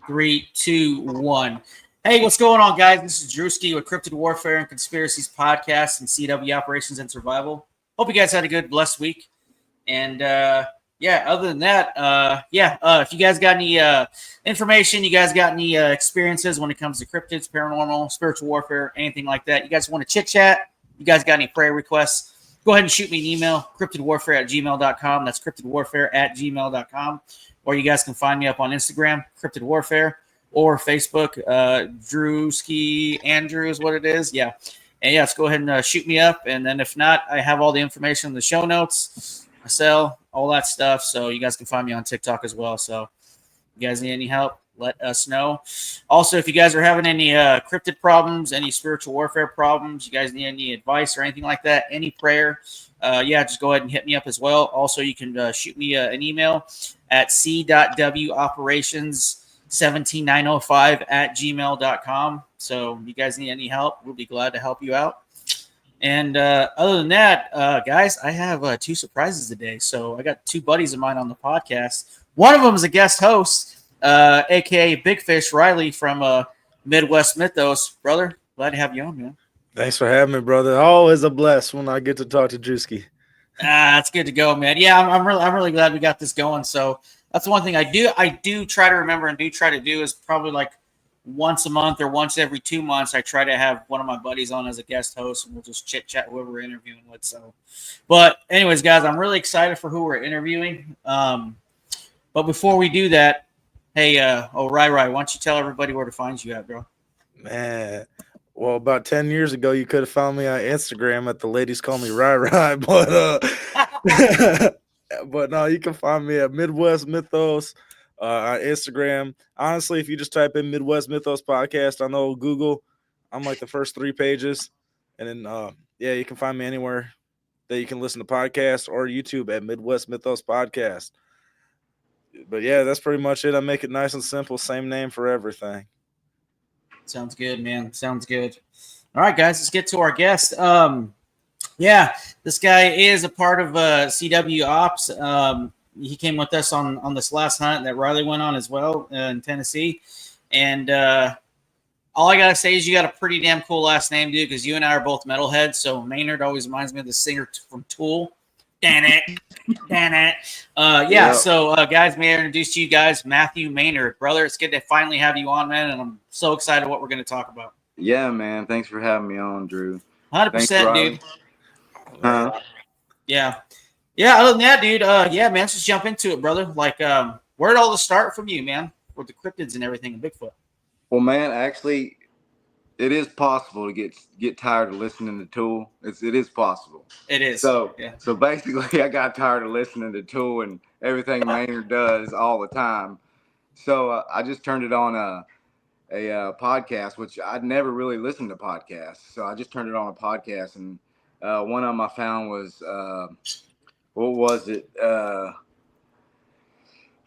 Three, two, one. Hey, what's going on, guys? This is Drewski with Cryptid Warfare and Conspiracies Podcast and CW Operations and Survival. Hope you guys had a good, blessed week. And other than that, if you guys got any information, you guys got any experiences when it comes to cryptids, paranormal, spiritual warfare, anything like that, you guys want to chit chat, you guys got any prayer requests, go ahead and shoot me an email, cryptidwarfare@gmail.com. That's cryptidwarfare@gmail.com. Or you guys can find me up on Instagram, Cryptid Warfare, or Facebook, Drewski Andrew is what it is. Yeah. And yes, go ahead and shoot me up. And then if not, I have all the information in the show notes. I sell all that stuff. So you guys can find me on TikTok as well. So if you guys need any help, let us know. Also, if you guys are having any cryptid problems, any spiritual warfare problems, you guys need any advice or anything like that, any prayer, just go ahead and hit me up as well. Also, you can shoot me an email at C.W operations17905@gmail.com. So if you guys need any help, we'll be glad to help you out. And other than that, guys, I have two surprises today. So I got two buddies of mine on the podcast. One of them is a guest host, a.k.a. BigFish Ryley from Midwest Mythos. Brother, glad to have you on, man. Thanks for having me, brother. Always a bless when I get to talk to Drewski. It's good to go, man. Yeah, I'm really glad we got this going. So that's the one thing I do try to remember and do try to do is probably like once a month or once every 2 months, I try to have one of my buddies on as a guest host, and we'll just chit chat whoever we're interviewing with. So, but anyways, guys, I'm really excited for who we're interviewing. But before we do that, hey, Ry, why don't you tell everybody where to find you at, bro? Man, well, about 10 years ago, you could have found me on Instagram at the ladies call me Ry, but no, you can find me at Midwest Mythos on Instagram. Honestly, if you just type in Midwest Mythos Podcast, I know Google, I'm like the first 3 pages. And then, you can find me anywhere that you can listen to podcasts or YouTube at Midwest Mythos Podcast. But yeah, that's pretty much it. I make it nice and simple. Same name for everything. Sounds good, man. Sounds good. All right, guys, let's get to our guest. This guy is a part of CW Opps. He came with us on this last hunt that Ryley went on as well in Tennessee. And all I got to say is you got a pretty damn cool last name, dude, because you and I are both metalheads. So Maynard always reminds me of the singer from Tool. Dan it. So guys, may I introduce to you guys Matthew Maynard. Brother, it's good to finally have you on, man, and I'm so excited what we're going to talk about. Yeah, man. Thanks for having me on, Drew. 100%, dude. Yeah, other than that, dude, man, let's just jump into it, brother. Like, where'd all this start from you, man, with the cryptids and everything and Bigfoot? Well, man, actually, it is possible to get tired of listening to Tool. It is possible. It is. So basically, I got tired of listening to Tool and everything Maynard does all the time. So I just turned it on a podcast, which I'd never really listened to podcasts. So I just turned it on a podcast, and one of them I found was what was it? I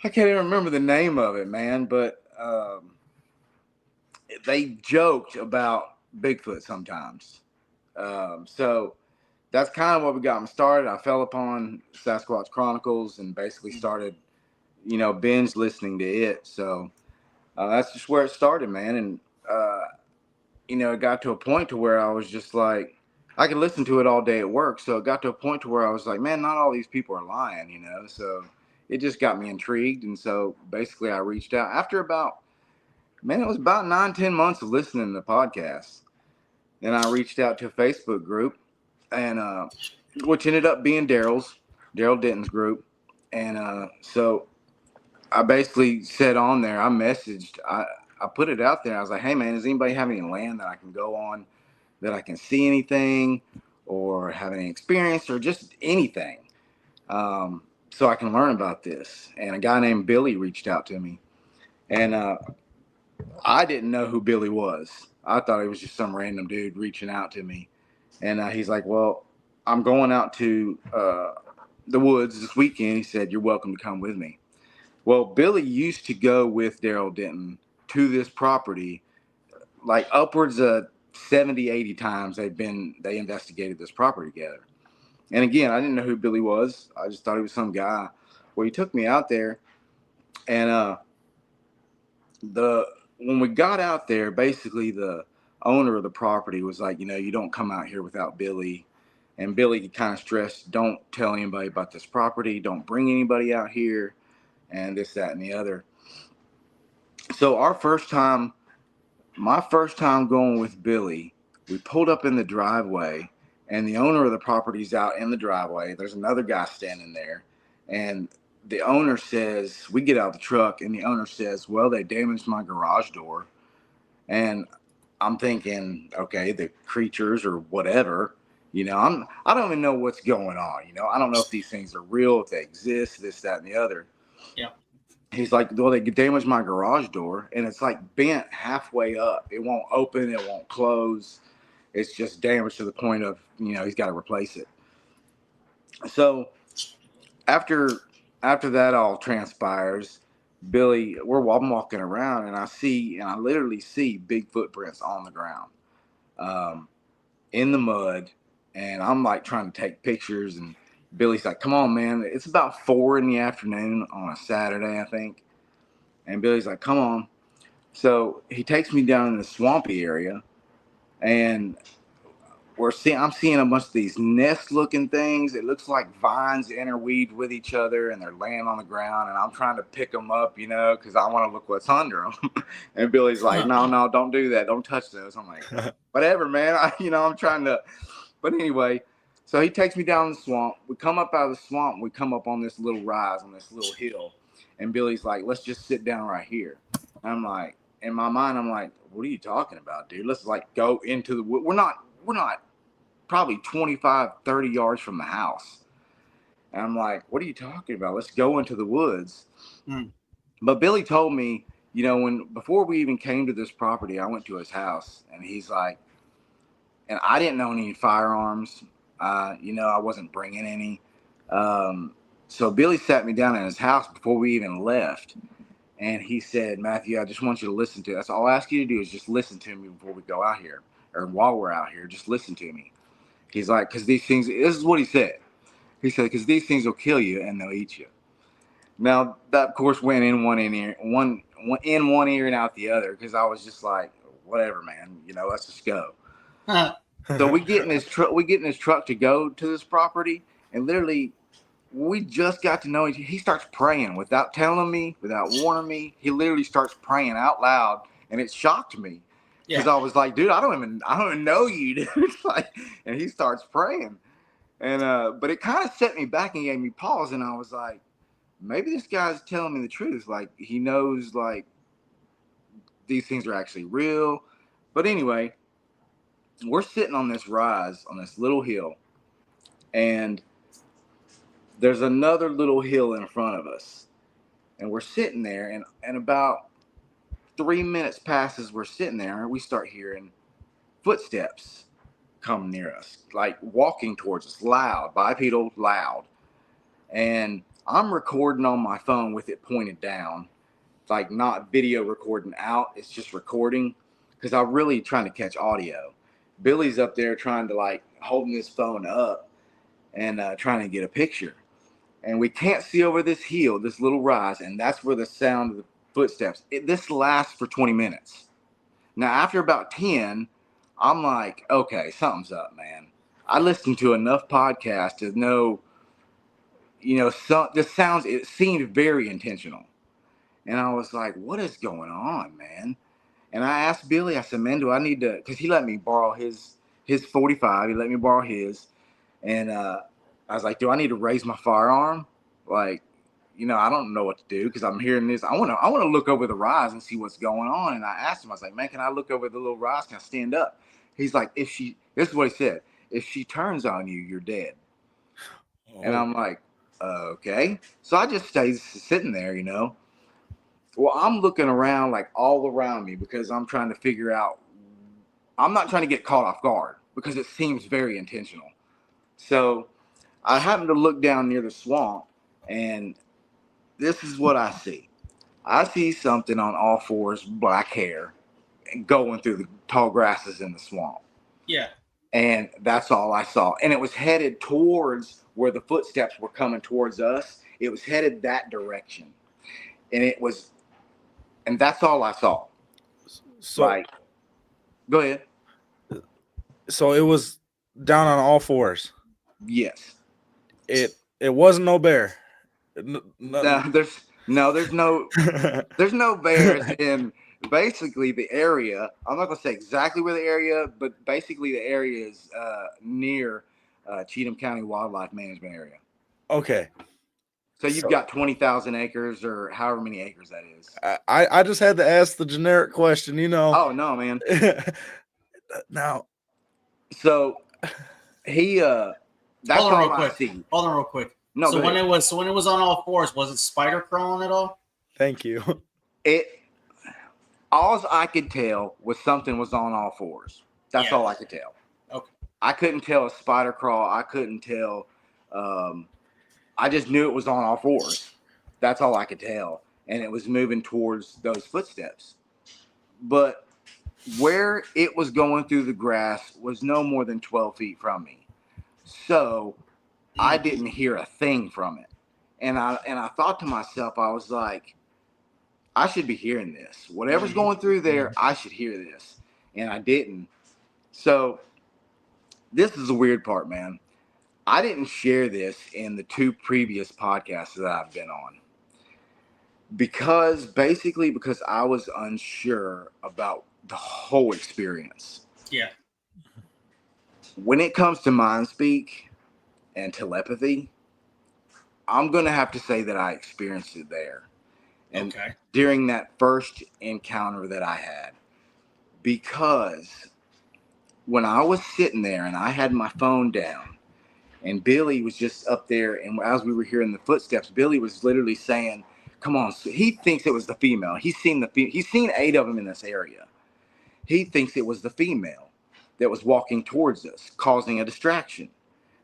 can't even remember the name of it, man. But they joked about Bigfoot sometimes. So that's kind of what got me started. I fell upon Sasquatch Chronicles and basically started, binge listening to it. So that's just where it started, man. And, it got to a point to where I was just like, I could listen to it all day at work. So it got to a point to where I was like, man, not all these people are lying, So it just got me intrigued. And so basically I reached out after it was about 9-10 months of listening to podcasts. Then I reached out to a Facebook group, and which ended up being Daryl Denton's group. And so I basically said on there, I messaged, I put it out there. I was like, hey, man, does anybody have any land that I can go on, that I can see anything or have any experience or just anything, so I can learn about this? And a guy named Billy reached out to me. And I didn't know who Billy was. I thought he was just some random dude reaching out to me. And he's like, well, I'm going out to the woods this weekend. He said, you're welcome to come with me. Well, Billy used to go with Daryl Denton to this property, like upwards of 70, 80 times they investigated this property together. And again, I didn't know who Billy was. I just thought he was some guy. Well, he took me out there, and when we got out there, basically the owner of the property was like, you don't come out here without Billy. And Billy kind of stressed, don't tell anybody about this property. Don't bring anybody out here, and this, that, and the other. So my first time going with Billy, we pulled up in the driveway, and the owner of the property's out in the driveway. There's another guy standing there, and the owner says, we get out of the truck, and the owner says, well, they damaged my garage door. And I'm thinking, okay, the creatures or whatever, I don't even know what's going on. I don't know if these things are real, if they exist, this, that, and the other. Yeah. He's like, well, they damaged my garage door, and it's like bent halfway up. It won't open, it won't close. It's just damaged to the point of, he's got to replace it. So after that all transpires, Billy, I'm walking around, and I literally see big footprints on the ground, in the mud, and I'm like trying to take pictures, and Billy's like, come on, man. It's about 4 p.m. on a Saturday, I think. And Billy's like, come on. So he takes me down in the swampy area, and I'm seeing a bunch of these nest-looking things. It looks like vines interweaved with each other, and they're laying on the ground, and I'm trying to pick them up, because I want to look what's under them. And Billy's like, no, don't do that. Don't touch those. I'm like, whatever, man. I'm trying to. But anyway, so he takes me down the swamp. We come up out of the swamp. We come up on this little rise, on this little hill. And Billy's like, let's just sit down right here. And I'm like, in my mind, I'm like, what are you talking about, dude? Let's like go into the wood. We're not probably 25, 30 yards from the house. And I'm like, what are you talking about? Let's go into the woods. But Billy told me, before we even came to this property, I went to his house, and he's like, and I didn't own any firearms. I wasn't bringing any. So Billy sat me down in his house before we even left. And he said, Matthew, I just want you to listen to it. That's all I ask you to do is just listen to me before we go out here, or while we're out here, just listen to me. He's like, because these things, this is what he said. He said, because these things will kill you and they'll eat you. Now, that, of course, went in one ear and out the other, because I was just like, whatever, man, let's just go. So we get in his truck to go to this property, and literally, we just got to know him. He starts praying without telling me, without warning me. He literally starts praying out loud, and it shocked me. Because I was like, dude, I don't even know you, dude. It's like, and he starts praying, and but it kind of set me back and gave me pause, and I was like, maybe this guy's telling me the truth. Like, he knows, like, these things are actually real. But anyway, we're sitting on this rise on this little hill, and there's another little hill in front of us, and we're sitting there, and about 3 minutes passes, we're sitting there, and we start hearing footsteps come near us, like walking towards us, loud, bipedal, loud. And I'm recording on my phone with it pointed down, like not video recording out, it's just recording, because I'm really trying to catch audio. Billy's up there trying to, like, holding his phone up and trying to get a picture. And we can't see over this hill, this little rise, and that's where the sound of the footsteps. This lasts for 20 minutes. Now, after about 10, I'm like, okay, something's up, man. I listened to enough podcasts to know, it seemed very intentional. And I was like, what is going on, man? And I asked Billy, I said, man, do I need to, because he let me borrow his 45. He let me borrow his. And I was like, do I need to raise my firearm? Like, I don't know what to do, because I'm hearing this. I want to look over the rise and see what's going on. And I asked him, I was like, man, can I look over the little rise? Can I stand up? He's like, this is what he said. If she turns on you, you're dead. Oh. And I'm like, okay. So I just stay sitting there, Well, I'm looking around, like, all around me, because I'm trying to figure out, I'm not trying to get caught off guard, because it seems very intentional. So I happened to look down near the swamp, and this is what I see. I see something on all fours, black hair, going through the tall grasses in the swamp. Yeah. And that's all I saw. And it was headed towards where the footsteps were coming towards us. It was headed that direction. And that's all I saw. So, like, go ahead. So it was down on all fours. Yes. It wasn't no bear. There's no bears in basically the area. I'm not gonna say exactly where the area, but basically the area is near Cheatham County Wildlife Management Area. Okay. So you've got 20,000 acres or however many acres that is. I just had to ask the generic question, you know. Oh no, man. Now, so he that's Hold on all real I quick. see. Hold on real quick. No, so when it was on all fours, was it spider crawling at all? Thank you. All I could tell was something was on all fours. That's all I could tell. Okay. I couldn't tell a spider crawl. I couldn't tell. I just knew it was on all fours. That's all I could tell. And it was moving towards those footsteps. But where it was going through the grass was no more than 12 feet from me. So I didn't hear a thing from it. And I thought to myself, I was like, I should be hearing this. Whatever's going through there, I should hear this. And I didn't. So this is the weird part, man. I didn't share this in the 2 previous podcasts that I've been on. Because I was unsure about the whole experience. Yeah. When it comes to mind speak and telepathy, I'm going to have to say that I experienced it there. And during that first encounter that I had, because when I was sitting there and I had my phone down and Billy was just up there, and as we were hearing the footsteps, Billy was literally saying, come on. So he thinks it was the female. He's seen 8 of them in this area. He thinks it was the female that was walking towards us, causing a distraction,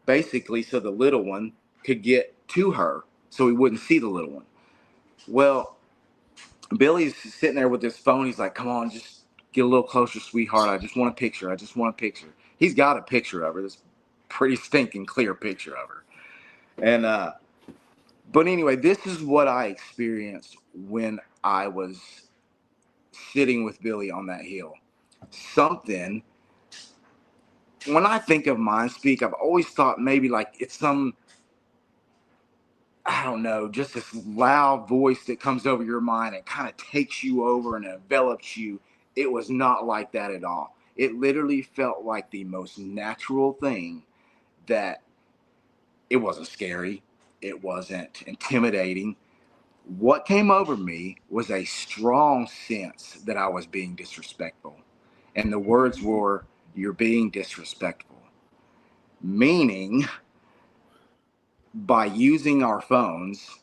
basically so the little one could get to her so he wouldn't see the little one. Well, Billy's sitting there with his phone. He's like, come on, just get a little closer, sweetheart. I just want a picture. He's got a picture of her. This pretty stinking clear picture of her. And, but anyway, this is what I experienced when I was sitting with Billy on that hill. Something, when I think of mind speak, I've always thought maybe like it's some, I don't know, just this loud voice that comes over your mind and kind of takes you over and envelops you. It was not like that at all. It literally felt like the most natural thing. That it wasn't scary. It wasn't intimidating. What came over me was a strong sense that I was being disrespectful. And the words were, you're being disrespectful. Meaning, by using our phones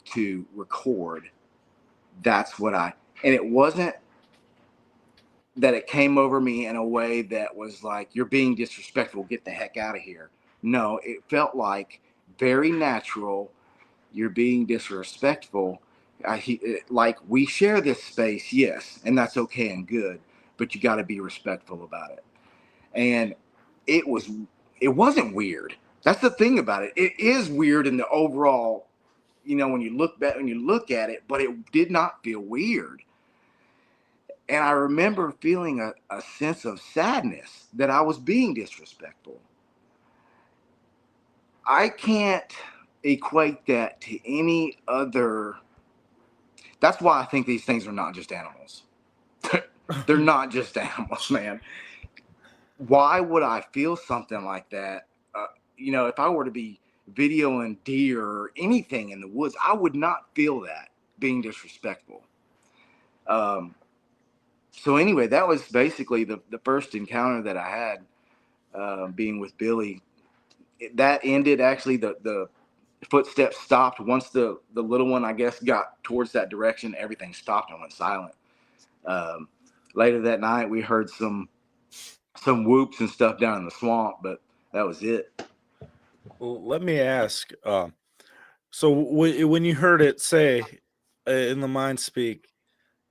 to record, that's what and it wasn't that it came over me in a way that was like, you're being disrespectful, get the heck out of here. No, it felt like very natural, you're being disrespectful. Like, we share this space, yes, and that's okay and good, but you got to be respectful about it. And it wasn't weird. That's the thing about it. It is weird in the overall, when you look at it, but it did not feel weird. And I remember feeling a sense of sadness that I was being disrespectful. I can't equate that to any other. That's why I think these things are not just animals. They're not just animals, man. Why would I feel something like that? If I were to be videoing deer or anything in the woods, I would not feel that being disrespectful. So anyway, that was basically the first encounter that I had being with Billy. That ended, actually, the footsteps stopped. Once the little one, I guess, got towards that direction, everything stopped and went silent. Later that night, we heard some whoops and stuff down in the swamp, but that was it. Well, let me ask. So when you heard it say in the mind speak,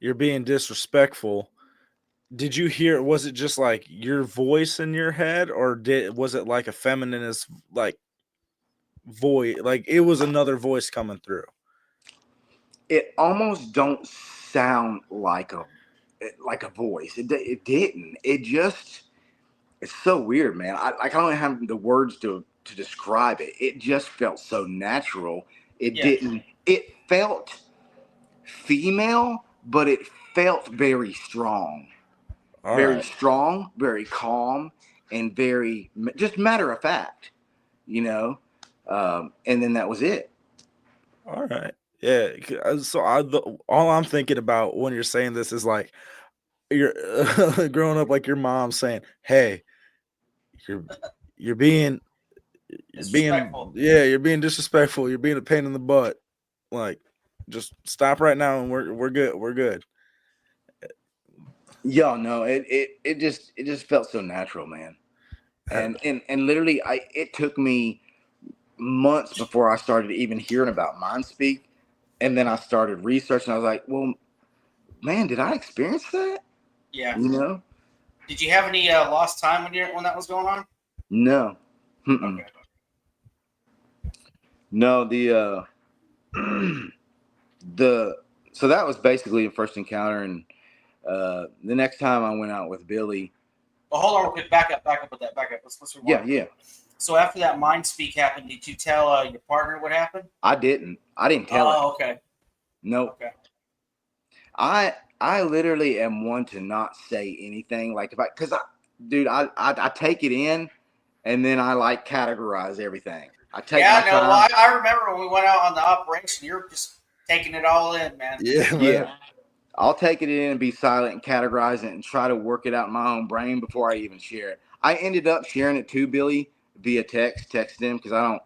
you're being disrespectful, did you hear, was it just like your voice in your head, or was it like a feminist like voice, like it was another voice coming through? It almost don't sound like a voice. It didn't. It's so weird, man. I don't have the words to describe it. It just felt so natural. It didn't. It felt female, but it felt very strong. Very strong, very calm, and very just matter of fact, and then that was it. All right. Yeah. So all I'm thinking about when you're saying this is like you're growing up, like your mom saying, "Hey, you're being Disrespectful. you're being disrespectful. You're being a pain in the butt. Like, just stop right now, and we're good. We're good." Yo, no, it just felt so natural, man. And literally, it took me months before I started even hearing about mind speak, and then I started researching. I was like, well, man, did I experience that? Yeah. Did you have any lost time when that was going on? No. Okay. No, so that was basically the first encounter, and the next time I went out with Billy. Well, hold on real quick. Back up with that. Let's rewind. Yeah. So after that mind speak happened, did you tell your partner what happened? I didn't tell her. Oh, okay. Nope. Okay. I literally am one to not say anything. Like I take it in, and then I like categorize everything. I take my time. Well, I remember when we went out on the operation, you were just taking it all in, man. Yeah. I'll take it in and be silent and categorize it and try to work it out in my own brain before I even share it. I ended up sharing it to Billy via text him because I don't,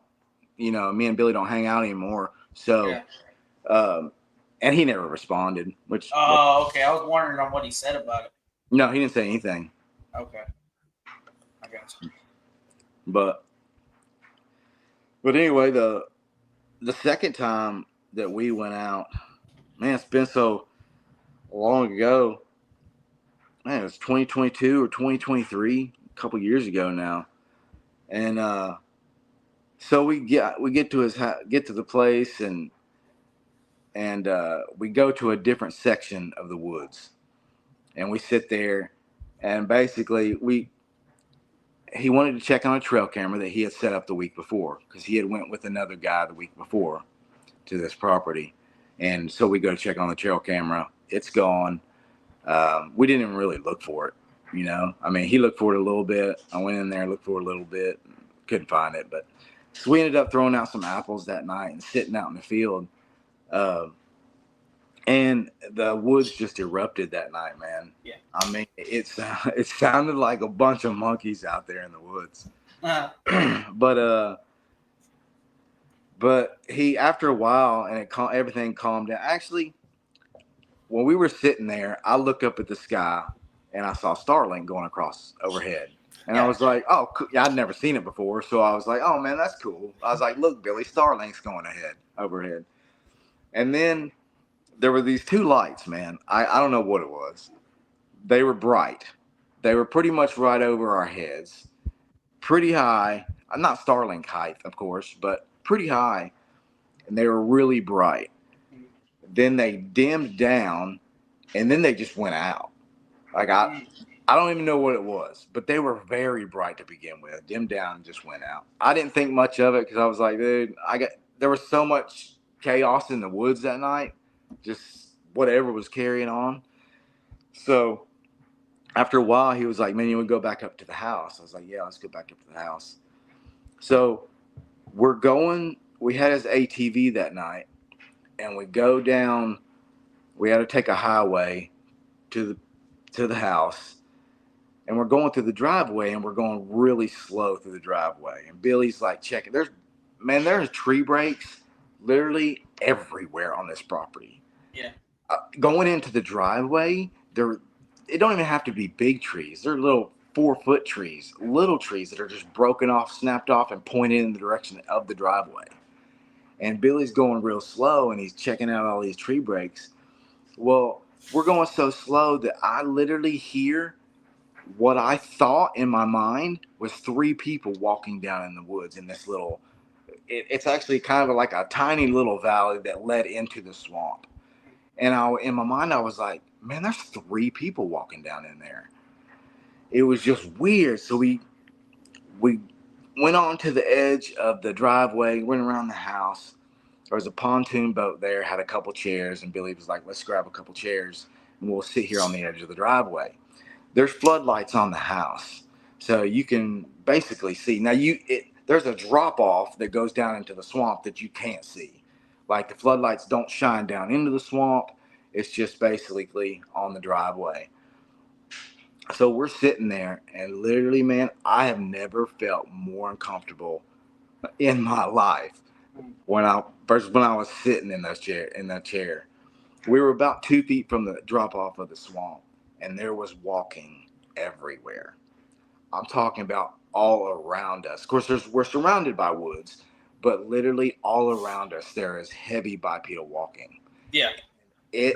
me and Billy don't hang out anymore. So, and he never responded. Which okay. I was wondering on what he said about it. No, he didn't say anything. Okay, I got you. But anyway, the second time that we went out, man, it's been so long ago. Man, it was 2022 or 2023, a couple years ago now. And so we get to the place, and we go to a different section of the woods, and we sit there, and basically he wanted to check on a trail camera that he had set up the week before, because he had went with another guy the week before to this property. And so we go to check on the trail camera. It's gone. We didn't even really look for it. I mean, he looked for it a little bit. I went in there, looked for it a little bit, couldn't find it. But so we ended up throwing out some apples that night and sitting out in the field. And the woods just erupted that night, man. Yeah. I mean, it sounded like a bunch of monkeys out there in the woods. But he, after a while, and everything calmed down. Actually, when we were sitting there, I looked up at the sky, and I saw Starlink going across overhead. And I was like, oh, I'd never seen it before. So I was like, oh, man, that's cool. I was like, look, Billy, Starlink's going overhead. And then there were these two lights, man. I don't know what it was. They were bright. They were pretty much right over our heads. Pretty high. Not Starlink height, of course, but pretty high. And they were really bright. Then they dimmed down, and then they just went out. Like, I don't even know what it was, but they were very bright to begin with. Dimmed down and just went out. I didn't think much of it because I was like, dude, there was so much chaos in the woods that night. Just whatever was carrying on. So after a while, he was like, man, you want to go back up to the house? I was like, yeah, let's go back up to the house. So we had his ATV that night, and we go down. We had to take a highway to the house, and we're going through the driveway, and we're going really slow through the driveway. And Billy's like, checking. There's tree breaks literally everywhere on this property. Yeah. Going into the driveway, it don't even have to be big trees. They're little 4-foot trees, little trees that are just broken off, snapped off, and pointed in the direction of the driveway. and Billy's going real slow, and he's checking out all these tree breaks. Well, we're going so slow that I literally hear what I thought in my mind was 3 people walking down in the woods in this little. It's actually kind of like a tiny little valley that led into the swamp. And in my mind, I was like, man, there's 3 people walking down in there. It was just weird. So we went on to the edge of the driveway, went around the house. There was a pontoon boat there, had a couple chairs, and Billy was like, let's grab a couple chairs and we'll sit here on the edge of the driveway. There's floodlights on the house, so you can basically see. Now there's a drop off that goes down into the swamp that you can't see. Like the floodlights don't shine down into the swamp. It's just basically on the driveway. So we're sitting there, and literally, man, I have never felt more uncomfortable in my life when I was sitting in that chair. We were about 2 feet from the drop off of the swamp, and there was walking everywhere. I'm talking about all around us. Of course, we're surrounded by woods, but literally all around us there is heavy bipedal walking. Yeah. It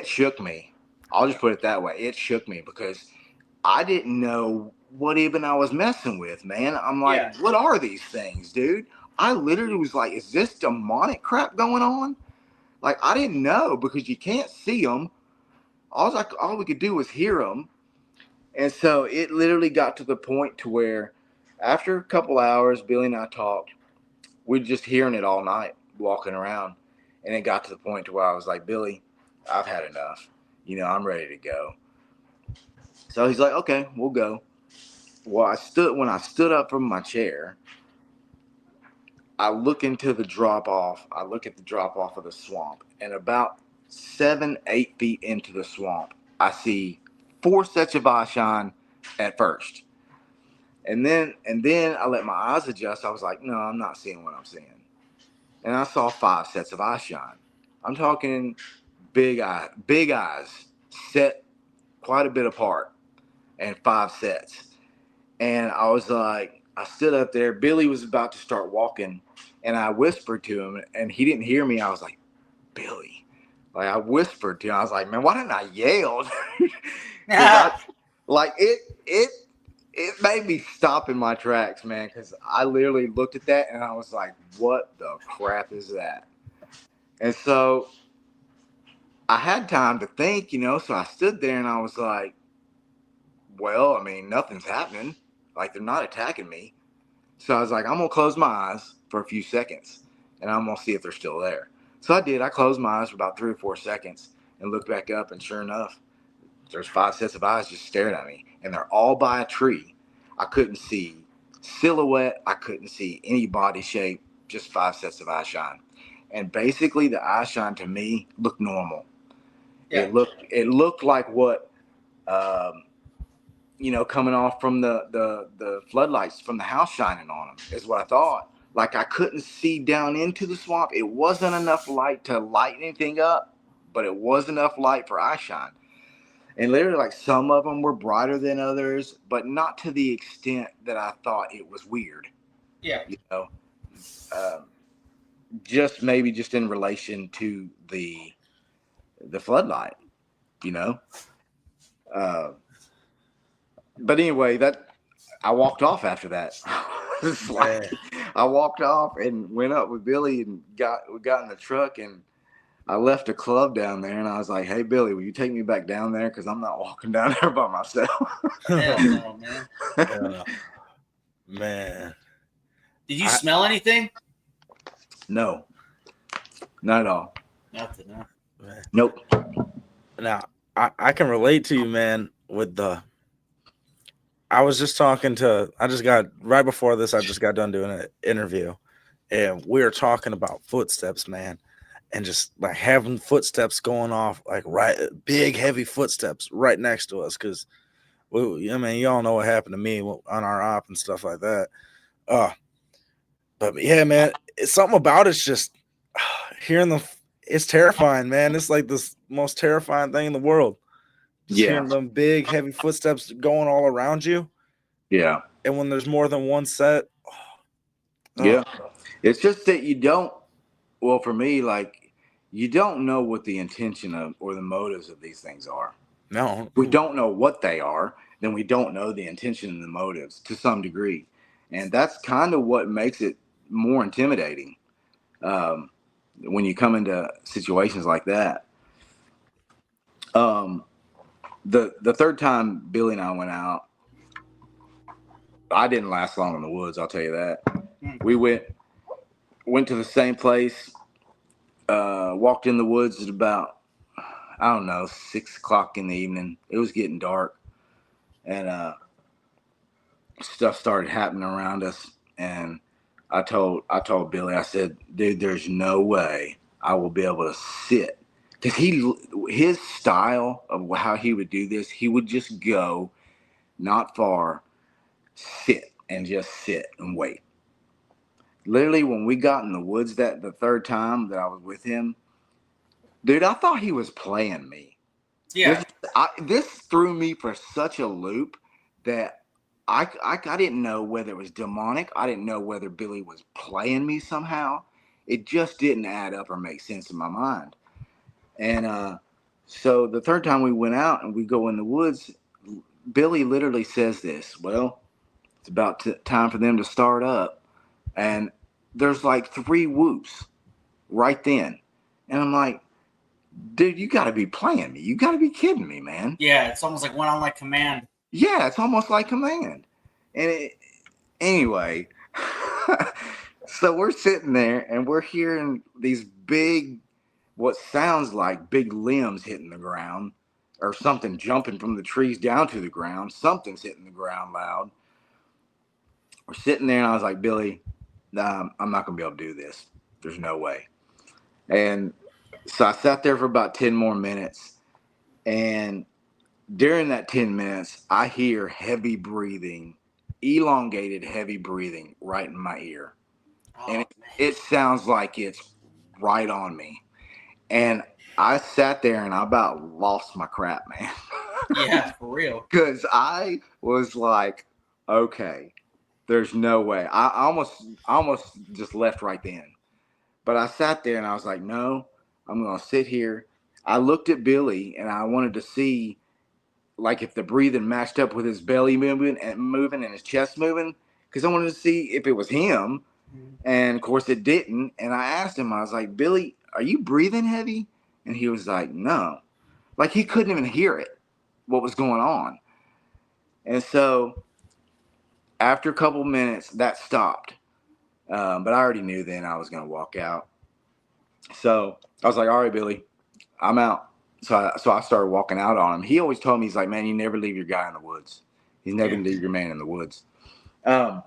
shook me. I'll just put it that way. It shook me because I didn't know what even I was messing with, man. I'm like, What are these things, dude? I literally was like, is this demonic crap going on? Like, I didn't know because you can't see them. All we could do was hear them. And so it literally got to the point to where after a couple hours, Billy and I talked. We're just hearing it all night, walking around. And it got to the point to where I was like, Billy, I've had enough. I'm ready to go. So he's like, okay, we'll go. Well, when I stood up from my chair, I look into the drop off. I look at the drop off of the swamp, and about 7-8 feet into the swamp, I see 4 sets of eye shine at first. And then I let my eyes adjust. I was like, no, I'm not seeing what I'm seeing. And I saw 5 sets of eye shine. I'm talking big eyes set quite a bit apart, and 5 sets. And I was like, I stood up there. Billy was about to start walking, and I whispered to him, and he didn't hear me. I was like, Billy. Like, I whispered to him. I was like, man, why didn't I yell? It made me stop in my tracks, man, because I literally looked at that, and I was like, what the crap is that? And so I had time to think, so I stood there, and I was like, well, I mean, nothing's happening. Like, they're not attacking me. So I was like, I'm going to close my eyes for a few seconds, and I'm going to see if they're still there. So I did. I closed my eyes for about 3 or 4 seconds and looked back up, and sure enough, there's 5 sets of eyes just staring at me, and they're all by a tree. I couldn't see silhouette. I couldn't see any body shape, just 5 sets of eye shine. And basically, the eye shine to me looked normal. Yeah. It looked like what coming off from the floodlights from the house shining on them is what I thought. Like, I couldn't see down into the swamp. It wasn't enough light to light anything up, but it was enough light for eye shine. And literally, like, some of them were brighter than others, but not to the extent that I thought it was weird. Yeah. Just maybe just in relation to the floodlight, But anyway, I walked off after that. I walked off and went up with Billy and we got in the truck, and I left a club down there, and I was like, hey, Billy, will you take me back down there? Because I'm not walking down there by myself. Hell no, man. Yeah. Man. Did you smell anything? No. Not at all. Nothing, huh? Man. Nope. Now, I can relate to you, man, with I was just talking right before this, I just got done doing an interview, and we were talking about footsteps, man, and just like having footsteps going off, like big, heavy footsteps right next to us. Cause you all know what happened to me on our op and stuff like that. But yeah, man, it's something about it's just hearing it's terrifying, man. It's like this most terrifying thing in the world. Just hearing them big, heavy footsteps going all around you. Yeah. And when there's more than one set, Yeah. It's just that you don't, well, for me, like, you don't know what the intention of or the motives of these things are. No. We don't know what they are, then we don't know the intention and the motives to some degree. And that's kind of what makes it more intimidating when you come into situations like that. The third time Billy and I went out, I didn't last long in the woods, I'll tell you that. We went to the same place, walked in the woods at about, I don't know, 6 o'clock in the evening. It was getting dark, and stuff started happening around us. And I told Billy, I said, dude, there's no way I will be able to sit, because his style of how he would do this, he would just go not far, sit and wait. Literally, when we got in the woods the third time that I was with him, dude, I thought he was playing me. Yeah. This threw me for such a loop that I didn't know whether it was demonic. I didn't know whether Billy was playing me somehow. It just didn't add up or make sense in my mind. And so the third time we went out and we go in the woods, Billy literally says this, well, it's about time for them to start up. And there's like 3 whoops right then. And I'm like, dude, you got to be playing me. You got to be kidding me, man. Yeah, it's almost like went on like command. Yeah, it's almost like command. And anyway, so we're sitting there and we're hearing these big, what sounds like big limbs hitting the ground, or something jumping from the trees down to the ground. Something's hitting the ground loud. We're sitting there and I was like, Billy, I'm not going to be able to do this. There's no way. And so I sat there for about 10 more minutes. And during that 10 minutes, I hear heavy breathing, elongated heavy breathing right in my ear. And it sounds like it's right on me. And I sat there and I about lost my crap, man. Yeah, for real. Because I was like, okay, there's no way. I almost just left right then. But I sat there and I was like, no, I'm going to sit here. I looked at Billy and I wanted to see, like, if the breathing matched up with his belly moving and his chest moving, because I wanted to see if it was him. And of course it didn't. And I asked him, I was like, Billy, are you breathing heavy? And he was like, no. Like, he couldn't even hear it, what was going on. And so after a couple minutes, that stopped. But I already knew then I was going to walk out. So I was like, all right, Billy, I'm out. So I started walking out on him. He always told me, he's like, man, you never leave your guy in the woods. He's never going to leave your man in the woods. And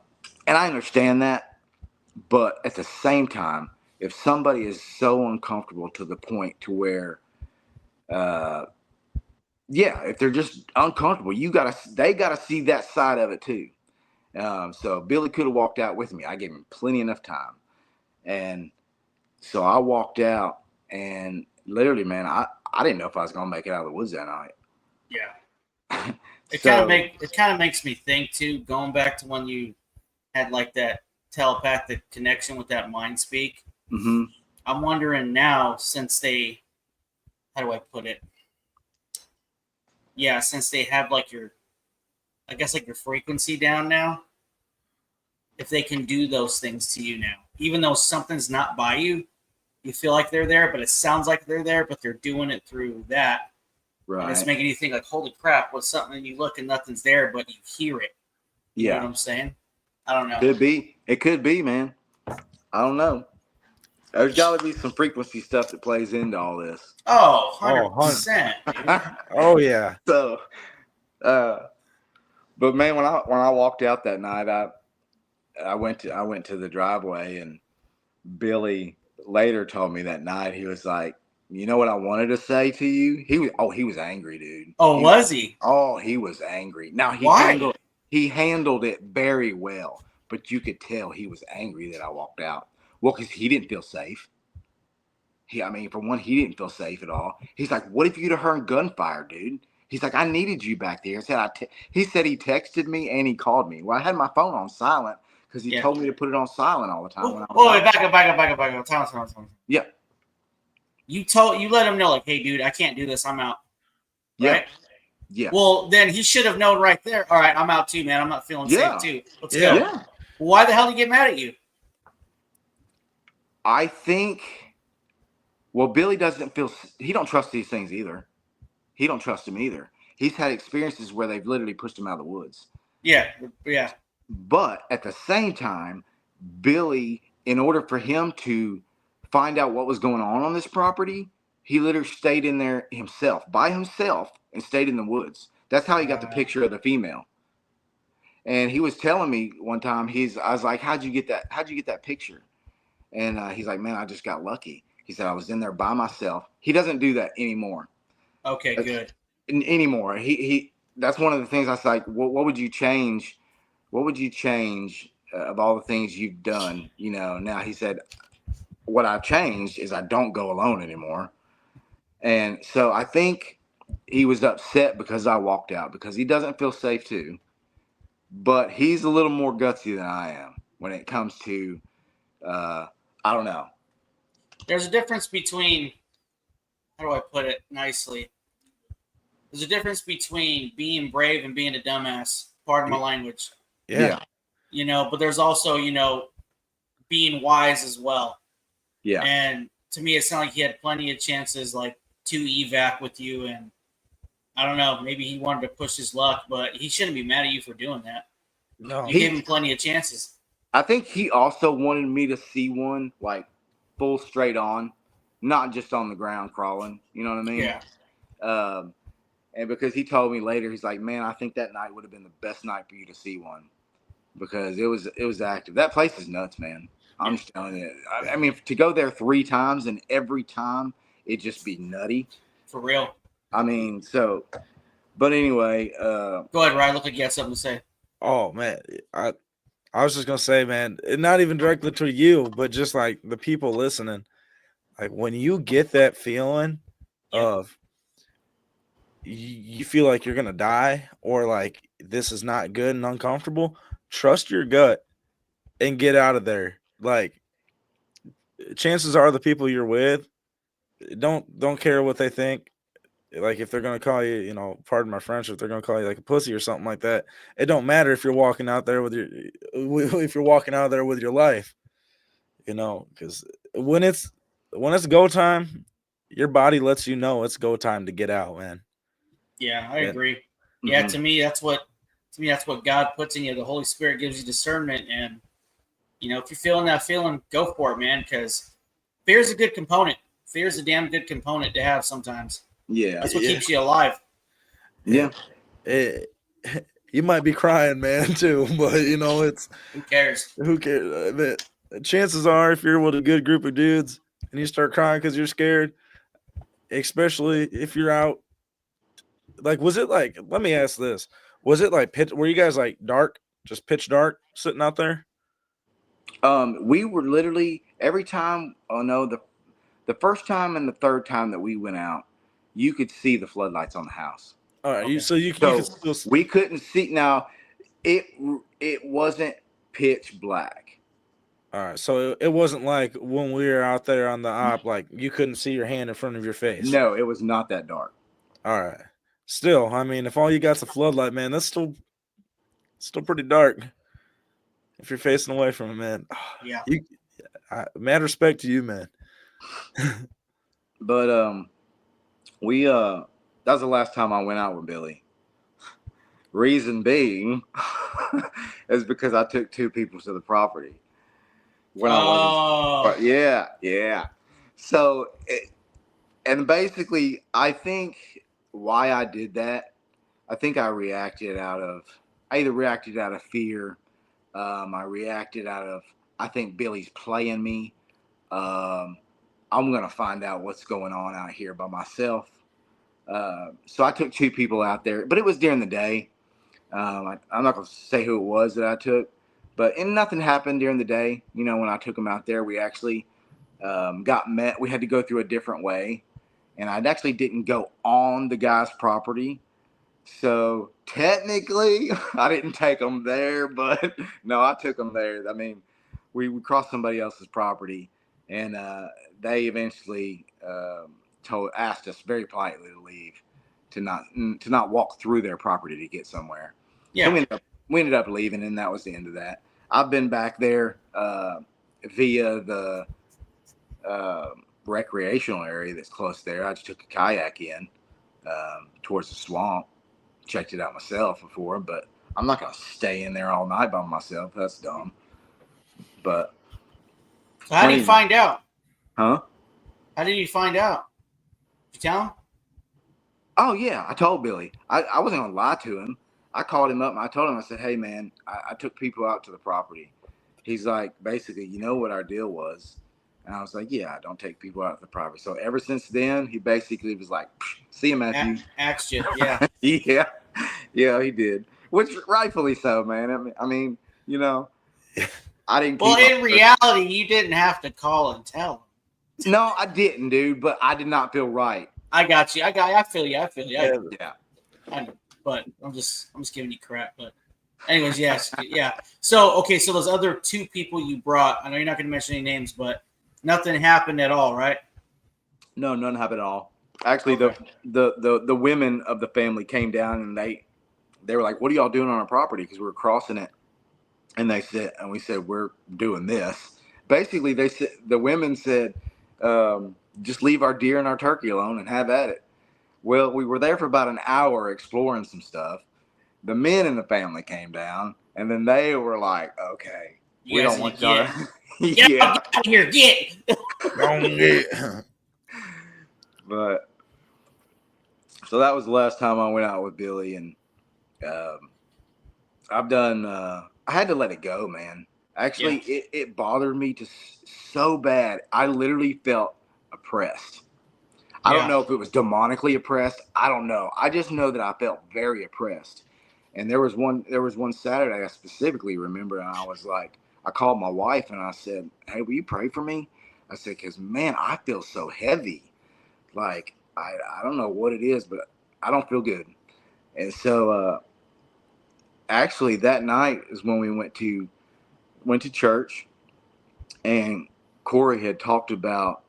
I understand that. But at the same time, if somebody is so uncomfortable to the point to where, if they're just uncomfortable, they gotta see that side of it too. So Billy could have walked out with me. I gave him plenty enough time. And so I walked out, and literally, man, I didn't know if I was going to make it out of the woods that night. Yeah. It kind of makes me think too, going back to when you had like that telepathic connection with that mind speak. Mm-hmm. I'm wondering now, since they, how do I put it? Yeah, since they have like your frequency down now, if they can do those things to you now, even though something's not by you, you feel like they're there, but it sounds like they're there, but they're doing it through that. Right. And it's making you think like, holy crap, what's something, and you look and nothing's there, but you hear it. You know what I'm saying? I don't know. Could be. It could be, man. I don't know. There's got to be some frequency stuff that plays into all this. Oh, 100%. Oh, yeah. So, but man, when I walked out that night, I went to the driveway, and Billy later told me that night, he was like, you know what I wanted to say to you? He was angry, dude. Was he? Oh, he was angry. Now he handled it very well, but you could tell he was angry that I walked out. Well, because he didn't feel safe. For one, he didn't feel safe at all. He's like, what if you'd have heard gunfire, dude? He's like, I needed you back there. He said he texted me and he called me. Well, I had my phone on silent because he told me to put it on silent all the time. Wait, back up. Time. Yeah. You let him know, like, hey, dude, I can't do this. I'm out. Right? Yeah. Well, then he should have known right there. All right, I'm out too, man. I'm not feeling safe too. Let's go. Yeah. Why the hell did he get mad at you? I think, well, Billy he don't trust these things either. He don't trust him either. He's had experiences where they've literally pushed him out of the woods. Yeah. But at the same time, Billy, in order for him to find out what was going on this property, he literally stayed in there by himself, and stayed in the woods. That's how he got the picture of the female. And he was telling me one time, I was like, how'd you get that picture? And he's like, man, I just got lucky. He said, I was in there by myself. He doesn't do that anymore. Okay, good. Anymore. He that's one of the things I was like, what would you change? What would you change of all the things you've done? Now he said, what I've changed is I don't go alone anymore. And so I think he was upset because I walked out, because he doesn't feel safe too. But he's a little more gutsy than I am when it comes to, I don't know. There's a difference between, how do I put it nicely? There's a difference between being brave and being a dumbass. Pardon my language. Yeah. But there's also, being wise as well. Yeah. And to me, it sounded like he had plenty of chances, like, to evac with you. And I don't know, maybe he wanted to push his luck, but he shouldn't be mad at you for doing that. No. You gave him plenty of chances. I think he also wanted me to see one, like, full straight on, not just on the ground crawling. You know what I mean? Yeah. And because he told me later, he's like, man, I think that night would have been the best night for you to see one, because it was active. That place is nuts, man. I'm just telling you. I mean, to go there 3 times and every time it just be nutty. For real. I mean, but anyway. Go ahead, Ryan. Look like you had something to say. Oh, man. I was just going to say, man, not even directly to you, but just like the people listening. Like, when you get that feeling of you feel like you're going to die, or like this is not good and uncomfortable, trust your gut and get out of there. Like, chances are the people you're with don't care what they think. Like, if they're going to call you, pardon my French, if they're going to call you like a pussy or something like that, it don't matter if you're walking out there with your life, because when it's go time, your body lets you know it's go time to get out, man. Yeah, I agree. Mm-hmm. Yeah, to me that's what God puts in you. The Holy Spirit gives you discernment, and if you're feeling that feeling, go for it, man. Because fear is a good component. Fear is a damn good component to have sometimes. Yeah, that's what keeps you alive. Yeah, you might be crying, man, too, but it's who cares? Who cares? Chances are, if you're with a good group of dudes and you start crying because you're scared, especially if you're out. Like, was it like? Let me ask this: was it like pitch? Were you guys like dark, just pitch dark, sitting out there? We were literally every time. Oh no, the first time and the third time that we went out, you could see the floodlights on the house. All right, okay. We couldn't see. Now, it wasn't pitch black. All right, so it wasn't like when we were out there on the op, like you couldn't see your hand in front of your face. No, it was not that dark. All right. Still, I mean, if all you got's a floodlight, man, that's still pretty dark. If you're facing away from it, man. Yeah. Mad respect to you, man. But that was the last time I went out with Billy. Reason being is because I took 2 people to the property. Yeah. So, and basically, I think why I did that, I think I either reacted out of fear. I reacted out of, I think Billy's playing me. I'm going to find out what's going on out here by myself. So I took 2 people out there, but it was during the day. I'm not going to say who it was that I took, and nothing happened during the day. When I took them out there, we actually got met. We had to go through a different way. And I actually didn't go on the guy's property. So technically, I didn't take them there, but no, I took them there. I mean, we crossed somebody else's property, and they eventually asked us very politely to leave, to not walk through their property to get somewhere. Yeah. So we ended up leaving, and that was the end of that. I've been back there via the recreational area that's close there. I just took a kayak in towards the swamp. Checked it out myself before, but I'm not gonna stay in there all night by myself. That's dumb. But So how did you find out? Huh? How did you find out? Did you tell him? Oh yeah, I told Billy. I wasn't gonna lie to him. I called him up and I told him, I said, hey man, I took people out to the property. He's like, basically, you know what our deal was? And I was like, yeah, I don't take people out to the property. So ever since then, he basically was like, see you, Matthew. Axed you, yeah. Yeah, he did. Which rightfully so, man. I mean, you know, I didn't. Well, in reality, you didn't have to call and tell him. No, I didn't, dude. But I did not feel right. I got you. I feel you. Yeah. But I'm just giving you crap. But anyways, yes, yeah. So so those other two people you brought, I know you're not going to mention any names, but nothing happened at all, right? No, nothing happened at all. Actually, okay. the women of the family came down and they were like, "What are y'all doing on our property?" Because we were crossing it, and we said we're doing this. Basically, the women said, "Just leave our deer and our turkey alone and have at it." Well, we were there for about an hour exploring some stuff. The men in the family came down, and then they were like, "Okay, we don't want y'all." Get out of here, get. But so that was the last time I went out with Billy, and I've done. I had to let it go, man. Actually, it bothered me so bad. I literally felt oppressed. I don't know if it was demonically oppressed. I don't know. I just know that I felt very oppressed. And there was one Saturday I specifically remember, and I was like, I called my wife and I said, "Hey, will you pray for me?" I said, "Because man, I feel so heavy. Like I don't know what it is, but I don't feel good." And so actually that night is when we went to church, and Corey had talked about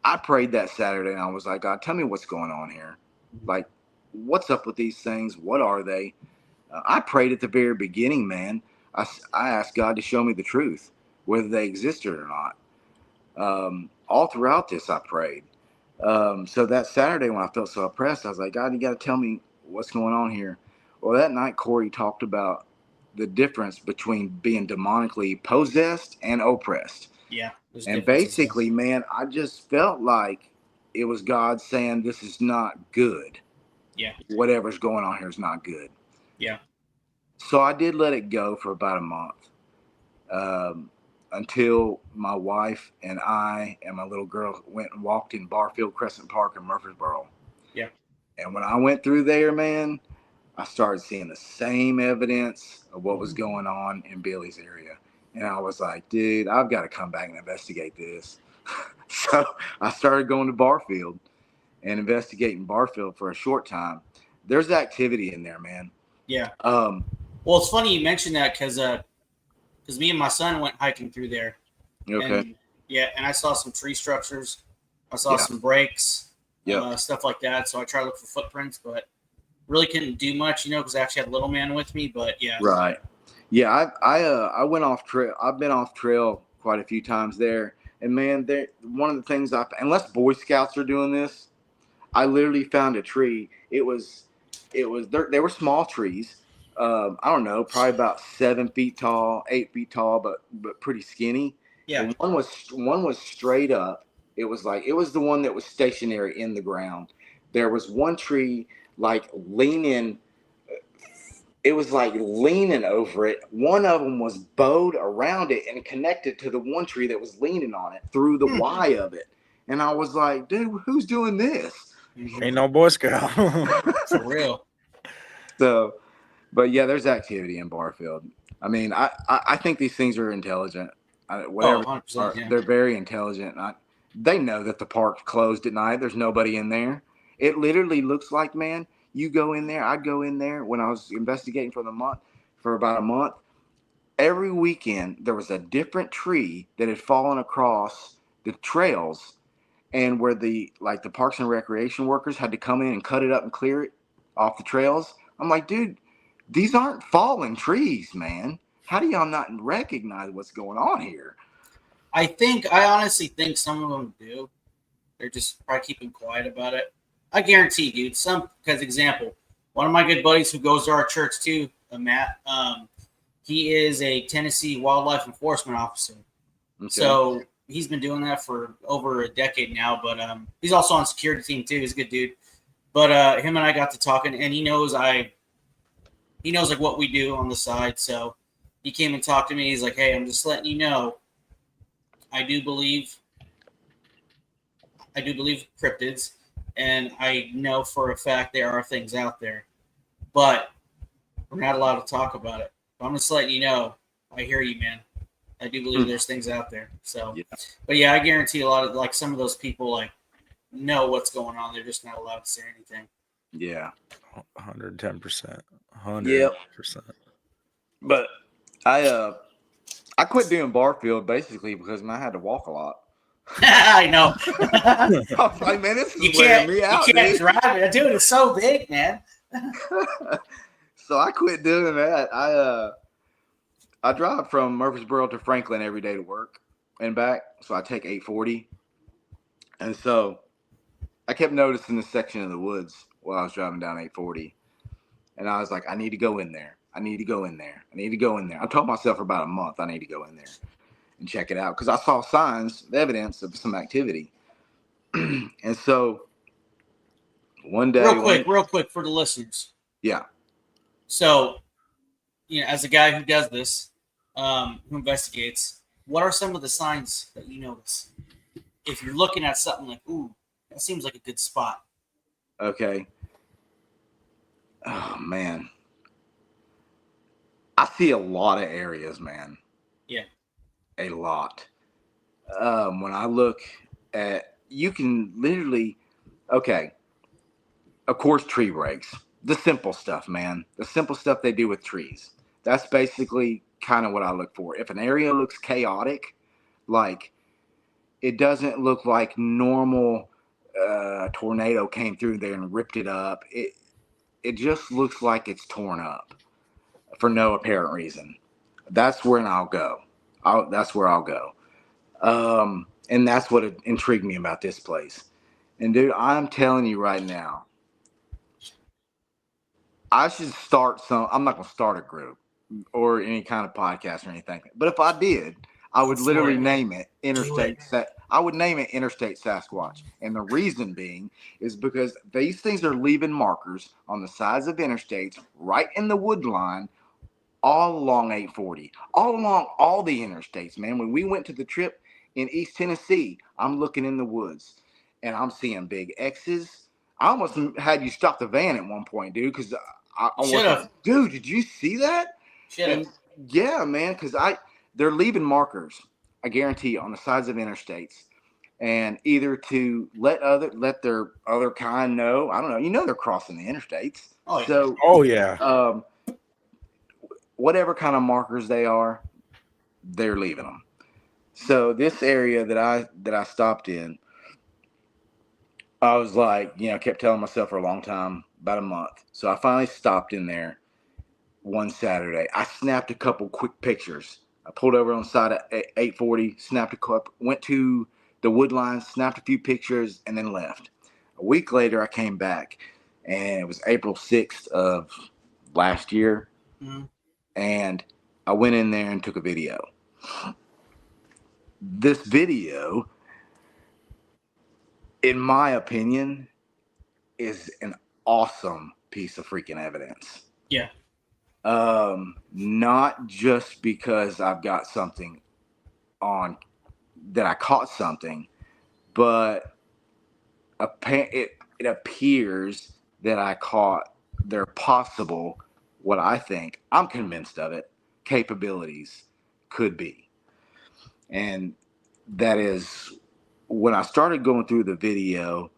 I prayed that Saturday, and I was like, "God, tell me what's going on here. Like, what's up with these things? What are they?" I prayed at the very beginning, man. I asked God to show me the truth, whether they existed or not. All throughout this, I prayed. So that Saturday when I felt so oppressed, I was like, "God, you got to tell me what's going on here." Well, that night, Corey talked about the difference between being demonically possessed and oppressed. Yeah. And basically, man, I just felt like it was God saying, "This is not good. Yeah. Whatever's going on here is not good." Yeah. So I did let it go for about a month, until my wife and I and my little girl went and walked in Barfield Crescent Park in Murfreesboro. Yeah. And when I went through there, man, I started seeing the same evidence of what was going on in Billy's area. And I was like, dude, I've got to come back and investigate this. So I started going to Barfield and investigating Barfield for a short time. There's activity in there, man. Yeah. Well, it's funny you mentioned that because me and my son went hiking through there. Okay. And I saw some tree structures. I saw some breaks, stuff like that. So I tried to look for footprints, but really couldn't do much, because I actually had a little man with me. But yeah. Right. Yeah, I went off trail. I've been off trail quite a few times there, and man, one of the things unless Boy Scouts are doing this, I literally found a tree. They were small trees. I don't know, probably about 7 feet tall, 8 feet tall, but pretty skinny. Yeah. And one was straight up. It was the one that was stationary in the ground. There was one tree like leaning. It was like leaning over it. One of them was bowed around it and connected to the one tree that was leaning on it through the Y of it. And I was like, dude, who's doing this? Ain't no Boy Scout. For real. So, but yeah, there's activity in Barfield. I mean, I think these things are intelligent. They're very intelligent. They know that the park's closed at night. There's nobody in there. It literally looks like, man, you go in there. I'd go in there when I was investigating for about a month. Every weekend, there was a different tree that had fallen across the trails, and where the Parks and Recreation workers had to come in and cut it up and clear it off the trails. I'm like, dude, these aren't fallen trees, man. How do y'all not recognize what's going on here? I honestly think some of them do. They're just probably keeping quiet about it. I guarantee, dude. Because example, one of my good buddies who goes to our church too, Matt. He is a Tennessee wildlife enforcement officer. Okay. So he's been doing that for over a decade now. But he's also on security team too. He's a good dude. But him and I got to talking, and he knows like what we do on the side. So he came and talked to me. He's like, "Hey, I'm just letting you know. I do believe cryptids, and I know for a fact there are things out there, but we're not allowed to talk about it. But I'm just letting you know. I hear you, man. I do believe there's things out there. So, But yeah, I guarantee a lot of some of those people know what's going on. They're just not allowed to say anything. Yeah, 110%. 100%. Yep. But I quit doing Barfield basically because I had to walk a lot. I know. I was like, man, this is wearing me out. You can't drive it, dude. It's so big, man. So I quit doing that. I drive from Murfreesboro to Franklin every day to work and back. So I take 840. And so I kept noticing this section of the woods while I was driving down 840. And I was like, I need to go in there. I told myself for about a month, I need to go in there and check it out. Because I saw signs, evidence of some activity. And so one day. Real quick for the listeners. Yeah. So, as a guy who does this, who investigates, what are some of the signs that you notice? If you're looking at something like, ooh, that seems like a good spot. Okay. Oh, man. I see a lot of areas, man. Yeah. A lot. When I look at, you can literally, okay, of course, tree breaks. The simple stuff, man. The simple stuff they do with trees. That's basically kind of what I look for. If an area looks chaotic, like it doesn't look like normal tornado came through there and ripped it up. It just looks like it's torn up for no apparent reason. That's where I'll go. That's where I'll go. And that's what intrigued me about this place. And dude, I'm telling you right now, I should start I'm not going to start a group or any kind of podcast or anything. But if I did, I would literally name it Interstate Sasquatch. And the reason being is because these things are leaving markers on the sides of interstates, right in the wood line, all along 840, all along all the interstates, man. When we went to the trip in East Tennessee, I'm looking in the woods and I'm seeing big X's. I almost had you stop the van at one point, dude, because I was like, dude, did you see that? Yeah, man, because they're leaving markers, I guarantee, on the sides of interstates, and either to let their other kind know. I don't know. They're crossing the interstates. Whatever kind of markers they are, they're leaving them. So this area that I stopped in, I was like, kept telling myself for a long time, about a month. So I finally stopped in there one Saturday. I snapped a couple quick pictures. I pulled over on the side of 840, snapped a couple, went to the wood line, snapped a few pictures, and then left. A week later, I came back, and it was April 6th of last year. Mm-hmm. And I went in there and took a video. This video, in my opinion, is an awesome piece of freaking evidence. Yeah. Not just because I've got something on that I caught something, but it appears that I caught their possible, what I think, I'm convinced of it, capabilities could be. And that is when I started going through the video,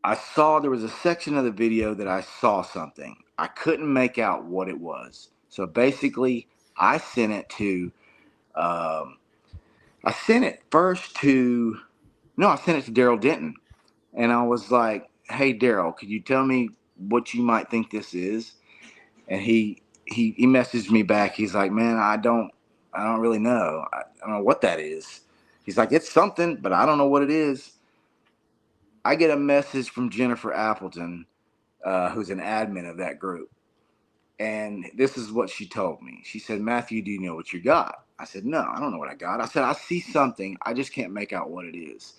I saw there was a section of the video that I saw something. I couldn't make out what it was. So basically, I sent it to, I sent it to Daryl Denton. And I was like, hey, Daryl, could you tell me what you might think this is? And he messaged me back. He's like, man, I don't really know. I don't know what that is. He's like, it's something, but I don't know what it is. I get a message from Jennifer Appleton, who's an admin of that group. And this is what she told me. She said, Matthew, do you know what you got? I said, no, I don't know what I got. I said, I see something. I just can't make out what it is.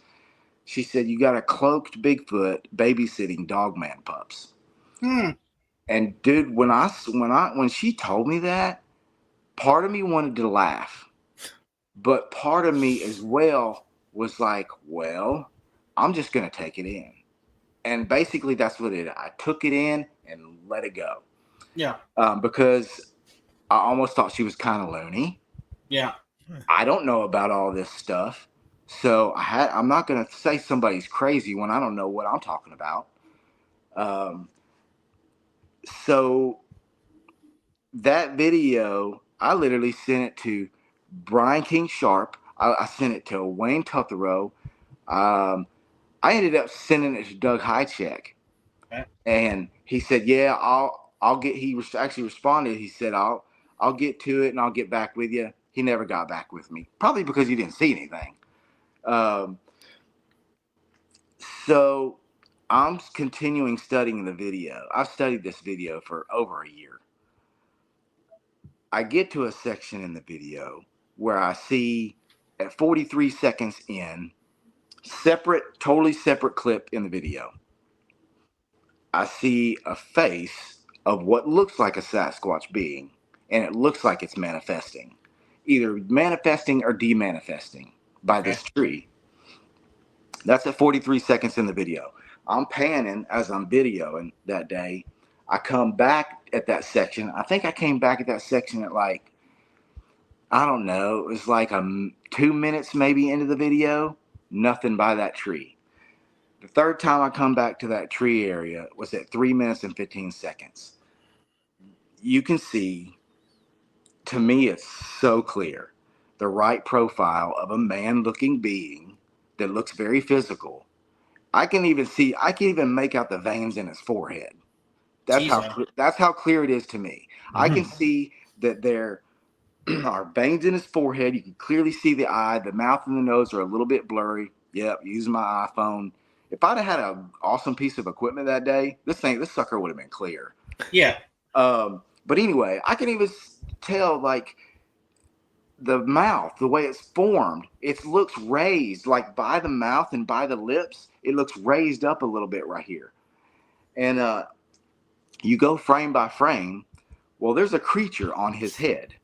She said, you got a cloaked Bigfoot babysitting dogman pups. And dude, when she told me that, part of me wanted to laugh. But part of me as well was like, well, I'm just going to take it in. And basically that's what it is. I took it in and let it go. Yeah. Because I almost thought she was kind of loony. Yeah. I don't know about all this stuff. So I'm not going to say somebody's crazy when I don't know what I'm talking about. So that video, I literally sent it to Brian King Sharp. I sent it to Wayne Tutherow. I ended up sending it to Doug Highcheck. Okay. And he said, yeah, I'll get, he actually responded. He said, I'll get to it and I'll get back with you. He never got back with me, probably because he didn't see anything. So I'm continuing studying the video. I've studied this video for over a year. I get to a section in the video where I see at 43 seconds in, totally separate clip in the video. I see a face of what looks like a Sasquatch being, and it looks like it's manifesting, either manifesting or demanifesting by this tree. That's at 43 seconds in the video. I'm panning as I'm videoing that day. I come back at that section. I think I came back at that section at like, I don't know, it was like 2 minutes maybe into the video. Nothing by that tree. The third time I come back to that tree area was at 3 minutes and 15 seconds. You can see, to me, it's so clear, the right profile of a man-looking being that looks very physical. I can even make out the veins in his forehead. That's how clear it is to me. Mm-hmm. I can see that there are veins in his forehead. You can clearly see the eye. The mouth and the nose are a little bit blurry. Yep, using my iPhone. If I'd have had an awesome piece of equipment that day, this sucker would have been clear. Yeah. But anyway, I can even tell like the mouth, the way it's formed, it looks raised, like by the mouth and by the lips, it looks raised up a little bit right here. And you go frame by frame. Well, there's a creature on his head.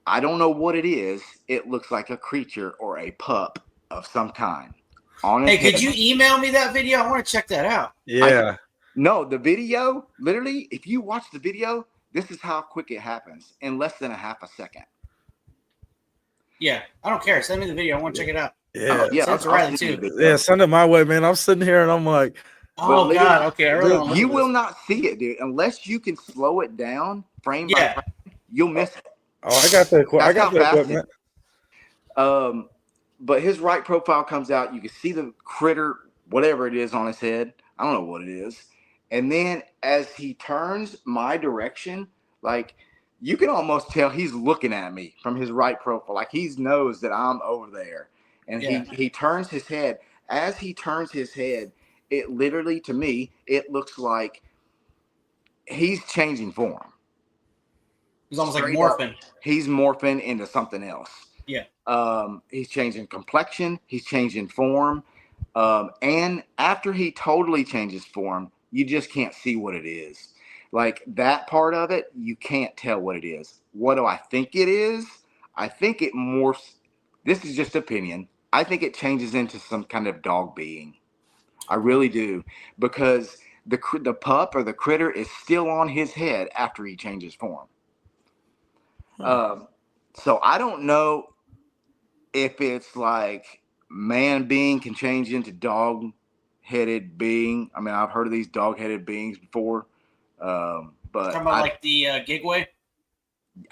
I don't know what it is. It looks like a creature or a pup of some kind. Hey, could you email me that video? I want to check that out. Yeah. No, the video, literally, if you watch the video, this is how quick it happens in less than a half a second. Yeah, I don't care. Send me the video. I want to check it out. Yeah. Yeah, send it to Ryley too. Yeah, send it my way, man. I'm sitting here and I'm like, oh God, okay. You will not see it, dude, unless you can slow it down frame by frame. You'll miss it. Oh, I got the equipment. But his right profile comes out. You can see the critter, whatever it is on his head. I don't know what it is. And then as he turns my direction, like you can almost tell he's looking at me from his right profile. Like he knows that I'm over there. And he turns his head. As he turns his head, it literally, to me, it looks like he's changing form. He's almost like morphing. He's morphing into something else. Yeah. He's changing complexion. He's changing form. And after he totally changes form, you just can't see what it is. Like that part of it, you can't tell what it is. What do I think it is? I think it morphs. This is just opinion. I think it changes into some kind of dog being. I really do. Because the pup or the critter is still on his head after he changes form. So I don't know if it's like man being can change into dog dog-headed being. I mean, I've heard of these dog-headed beings before, but Talking about like the Gigway.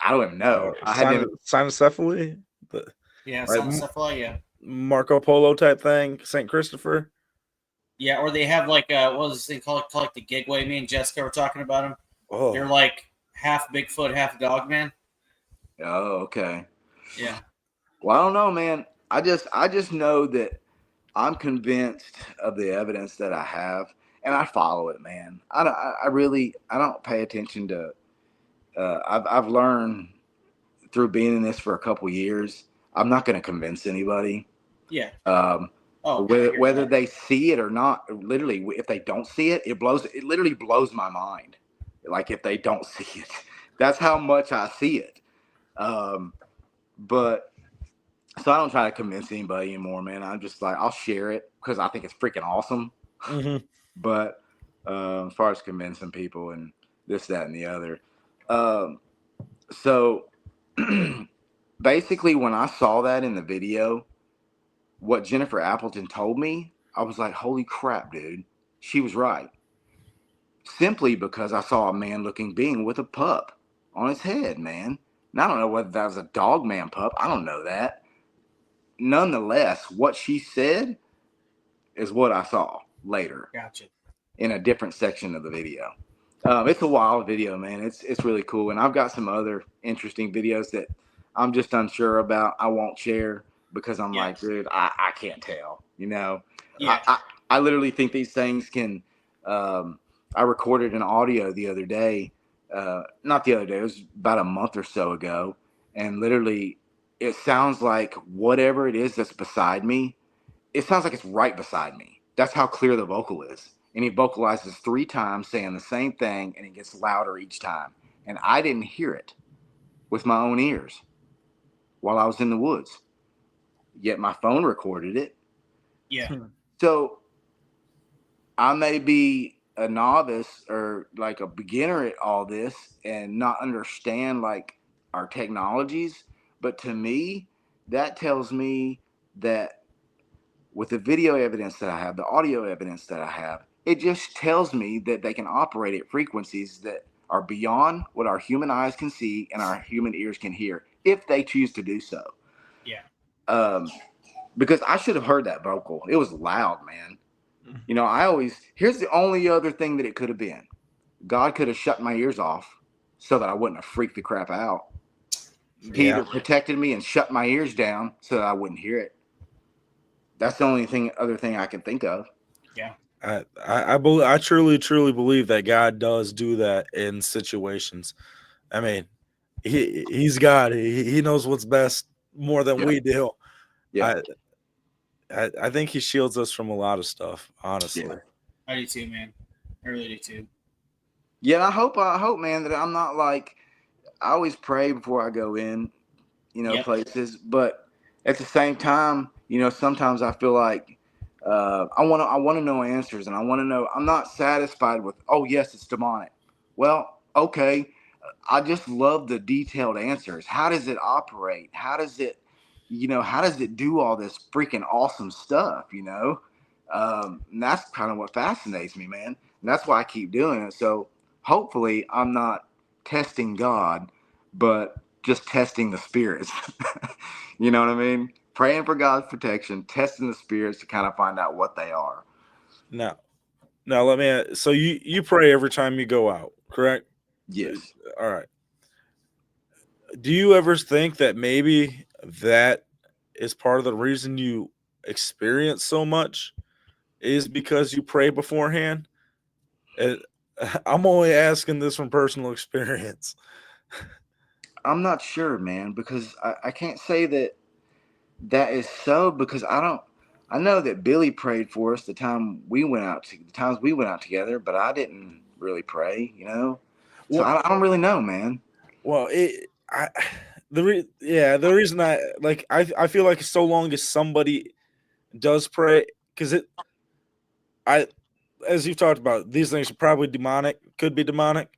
I don't even know. I had never. Cynocephaly, Yeah, like Cynocephaly, yeah. Marco Polo type thing, St. Christopher. Yeah, or they have like what was this thing called like the Gigway? Me and Jessica were talking about them. Oh, They're like half Bigfoot, half dog man. Oh, okay. Yeah. Well, I don't know, man. I just know that I'm convinced of the evidence that I have, and I follow it, man. I really don't pay attention to. I've learned through being in this for a couple years. I'm not going to convince anybody. Yeah. Whether they see it or not, literally, if they don't see it, it literally blows my mind. Like if they don't see it, that's how much I see it. But so I don't try to convince anybody anymore, man. I'm just like, I'll share it because I think it's freaking awesome. Mm-hmm. But as far as convincing people and this, that, and the other. So basically, when I saw that in the video, what Jennifer Appleton told me, I was like, holy crap, dude. She was right. Simply because I saw a man-looking being with a pup on his head, man. And I don't know whether that was a dog man pup. I don't know that. Nonetheless, what she said is what I saw later. Gotcha. In a different section of the video. It's a wild video, man. It's really cool. And I've got some other interesting videos that I'm just unsure about. I won't share because I'm like, dude, I can't tell, you know? Yeah. I literally think these things can, I recorded an audio the other day, not the other day, it was about a month or so ago. And literally it sounds like whatever it is that's beside me, it sounds like it's right beside me. That's how clear the vocal is. And he vocalizes 3 times saying the same thing, and it gets louder each time. And I didn't hear it with my own ears while I was in the woods. Yet my phone recorded it. Yeah. So I may be a novice or like a beginner at all this and not understand like our technologies. But to me, that tells me that with the video evidence that I have, the audio evidence that I have, it just tells me that they can operate at frequencies that are beyond what our human eyes can see and our human ears can hear if they choose to do so. Yeah. Because I should have heard that vocal. It was loud, man. You know, here's the only other thing that it could have been. God could have shut my ears off so that I wouldn't have freaked the crap out. He either protected me and shut my ears down so that I wouldn't hear it. That's the only other thing I can think of. Yeah. I truly believe that God does do that in situations. I mean, he's God. He knows what's best more than we do. Yeah. I think he shields us from a lot of stuff, honestly. Yeah. I do too, man. I really do too. Yeah, I hope, man, that I'm not like, I always pray before I go in, you know, places. But at the same time, you know, sometimes I feel like I want to know answers, and I want to know. I'm not satisfied with, oh yes, it's demonic. Well, okay, I just love the detailed answers. How does it operate? How does it do all this freaking awesome stuff? You know, and that's kind of what fascinates me, man. And that's why I keep doing it. So hopefully, I'm not testing God, but just testing the spirits. You know what I mean? Praying for God's protection, testing the spirits to kind of find out what they are. Now let me ask, so you pray every time you go out, correct? Yes. All right. Do you ever think that maybe that is part of the reason you experience so much is because you pray beforehand? And I'm only asking this from personal experience. I'm not sure, man, because I can't say that is so, because I know that Billy prayed for us the times we went out together, but I didn't really pray, you know. So I don't really know, man. Well, the reason I feel like so long as somebody does pray, because as you've talked about, these things are probably demonic, could be demonic.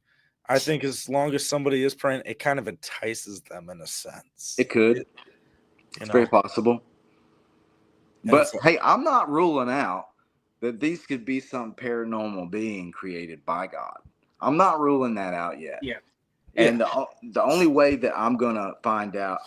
I think as long as somebody is praying, it kind of entices them in a sense. It could. It's very possible. But hey, I'm not ruling out that these could be some paranormal being created by God. I'm not ruling that out yet. Yeah. And the only way that I'm gonna find out,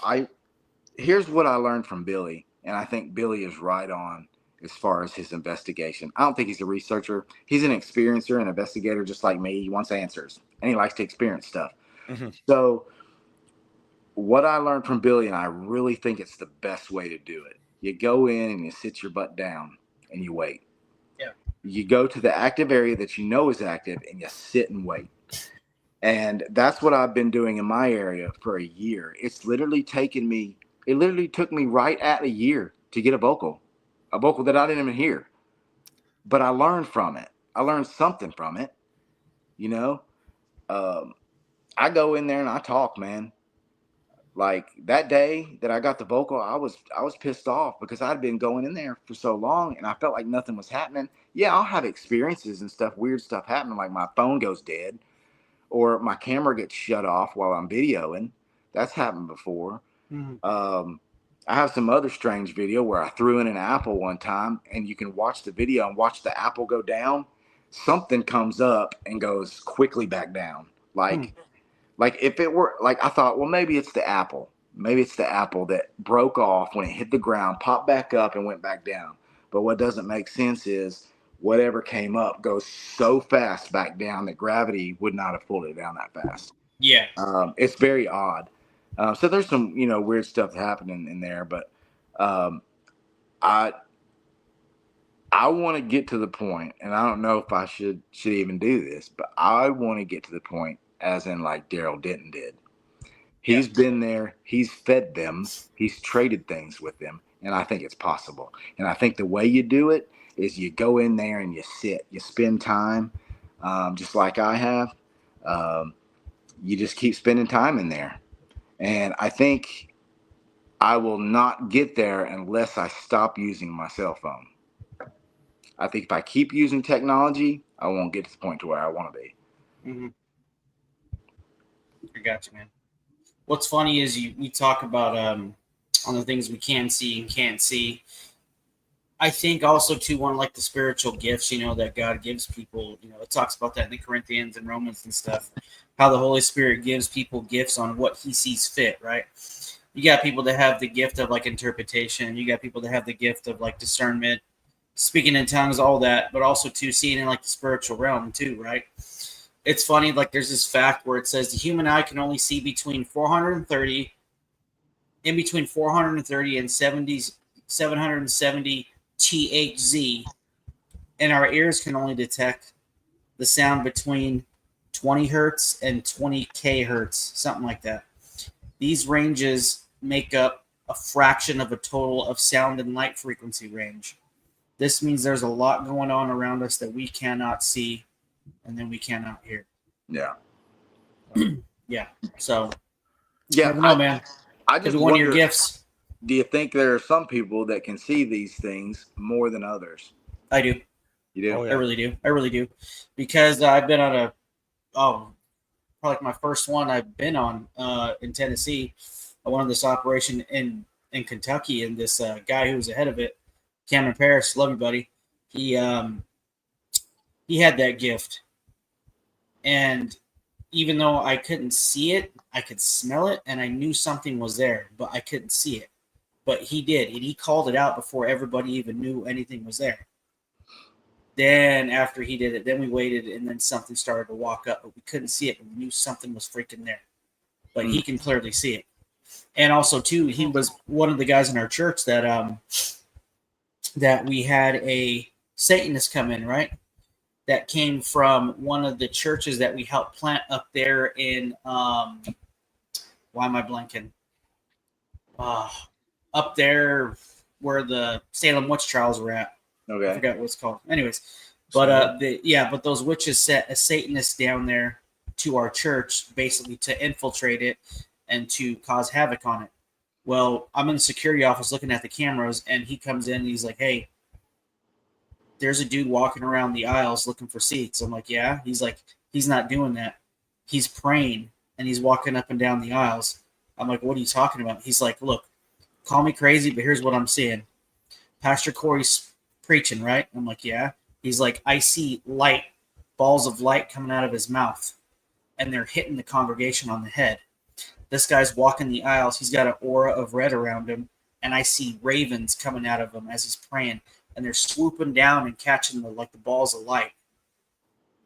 here's what I learned from Billy, and I think Billy is right on as far as his investigation. I don't think he's a researcher. He's an experiencer, an investigator, just like me. He wants answers, and he likes to experience stuff. Mhm. So what I learned from Billy, and I really think it's the best way to do it, you go in and you sit your butt down and you wait. Yeah. You go to the active area that you know is active and you sit and wait. And that's what I've been doing in my area for a year. It literally took me right at a year to get a vocal that I didn't even hear. But I learned from it. I learned something from it. You know, I go in there and I talk, man. Like that day that I got the vocal, I was pissed off because I'd been going in there for so long and I felt like nothing was happening. Yeah, I'll have experiences and stuff, weird stuff happening, like my phone goes dead or my camera gets shut off while I'm videoing. That's happened before. Mm-hmm. I have some other strange video where I threw in an apple one time and you can watch the video and watch the apple go down. Something comes up and goes quickly back down. Like if it were like, I thought, well, maybe it's the apple. Maybe it's the apple that broke off when it hit the ground, popped back up and went back down. But what doesn't make sense is whatever came up goes so fast back down that gravity would not have pulled it down that fast. Yeah. It's very odd. So there's some, weird stuff happening in there, but I want to get to the point, and I don't know if I should even do this, but I want to get to the point as in like Daryl Denton did. He's been there. He's fed them. He's traded things with them. And I think it's possible. And I think the way you do it is you go in there and you sit. You spend time, just like I have. You just keep spending time in there. And I think I will not get there unless I stop using my cell phone. I think if I keep using technology, I won't get to the point to where I want to be. Mm-hmm. I got you, man. What's funny is we talk about on the things we can see and can't see. I think also too, one like the spiritual gifts, that God gives people. It talks about that in the Corinthians and Romans and stuff. How the Holy Spirit gives people gifts on what He sees fit. Right? You got people that have the gift of like interpretation. You got people that have the gift of like discernment, speaking in tongues, all that, but also too seeing in like the spiritual realm too. Right? It's funny, like there's this fact where it says the human eye can only see between 430 and 770 THz, and our ears can only detect the sound between 20 hertz and 20 kHz, something like that. These ranges make up a fraction of a total of sound and light frequency range. This means there's a lot going on around us that we cannot see and then we cannot hear. Yeah. Yeah. So, yeah, I don't know, man. I just one wonder, of your gifts. Do you think there are some people that can see these things more than others? I do. You do? Oh, yeah. I really do. Because I've been on probably like my first one I've been on in Tennessee. I won this operation in Kentucky, and this guy who was ahead of it, Cameron Paris, love you, buddy. He had that gift. And even though I couldn't see it, I could smell it, and I knew something was there, but I couldn't see it. But he did, and he called it out before everybody even knew anything was there. Then after he did it, then we waited, and then something started to walk up, but we couldn't see it, but we knew something was freaking there. But he can clearly see it. And also, too, he was one of the guys in our church that we had a Satanist come in, right? That came from one of the churches that we helped plant up there in, why am I blanking? Up there where the Salem witch trials were at. Okay. I forgot what it's called. Anyways, but but those witches set a Satanist down there to our church, basically to infiltrate it and to cause havoc on it. Well, I'm in the security office looking at the cameras, and he comes in and he's like, "Hey, there's a dude walking around the aisles looking for seats." I'm like, "Yeah." He's like, "He's not doing that. He's praying and he's walking up and down the aisles." I'm like, "What are you talking about?" He's like, "Look, call me crazy, but here's what I'm seeing. Pastor Corey's preaching, right?" I'm like, "Yeah." He's like, I see light, balls of light coming out of his mouth, and they're hitting the congregation on the head. This guy's walking the aisles. He's got an aura of red around him, and I see ravens coming out of him as he's praying, and they're swooping down and catching the balls of light.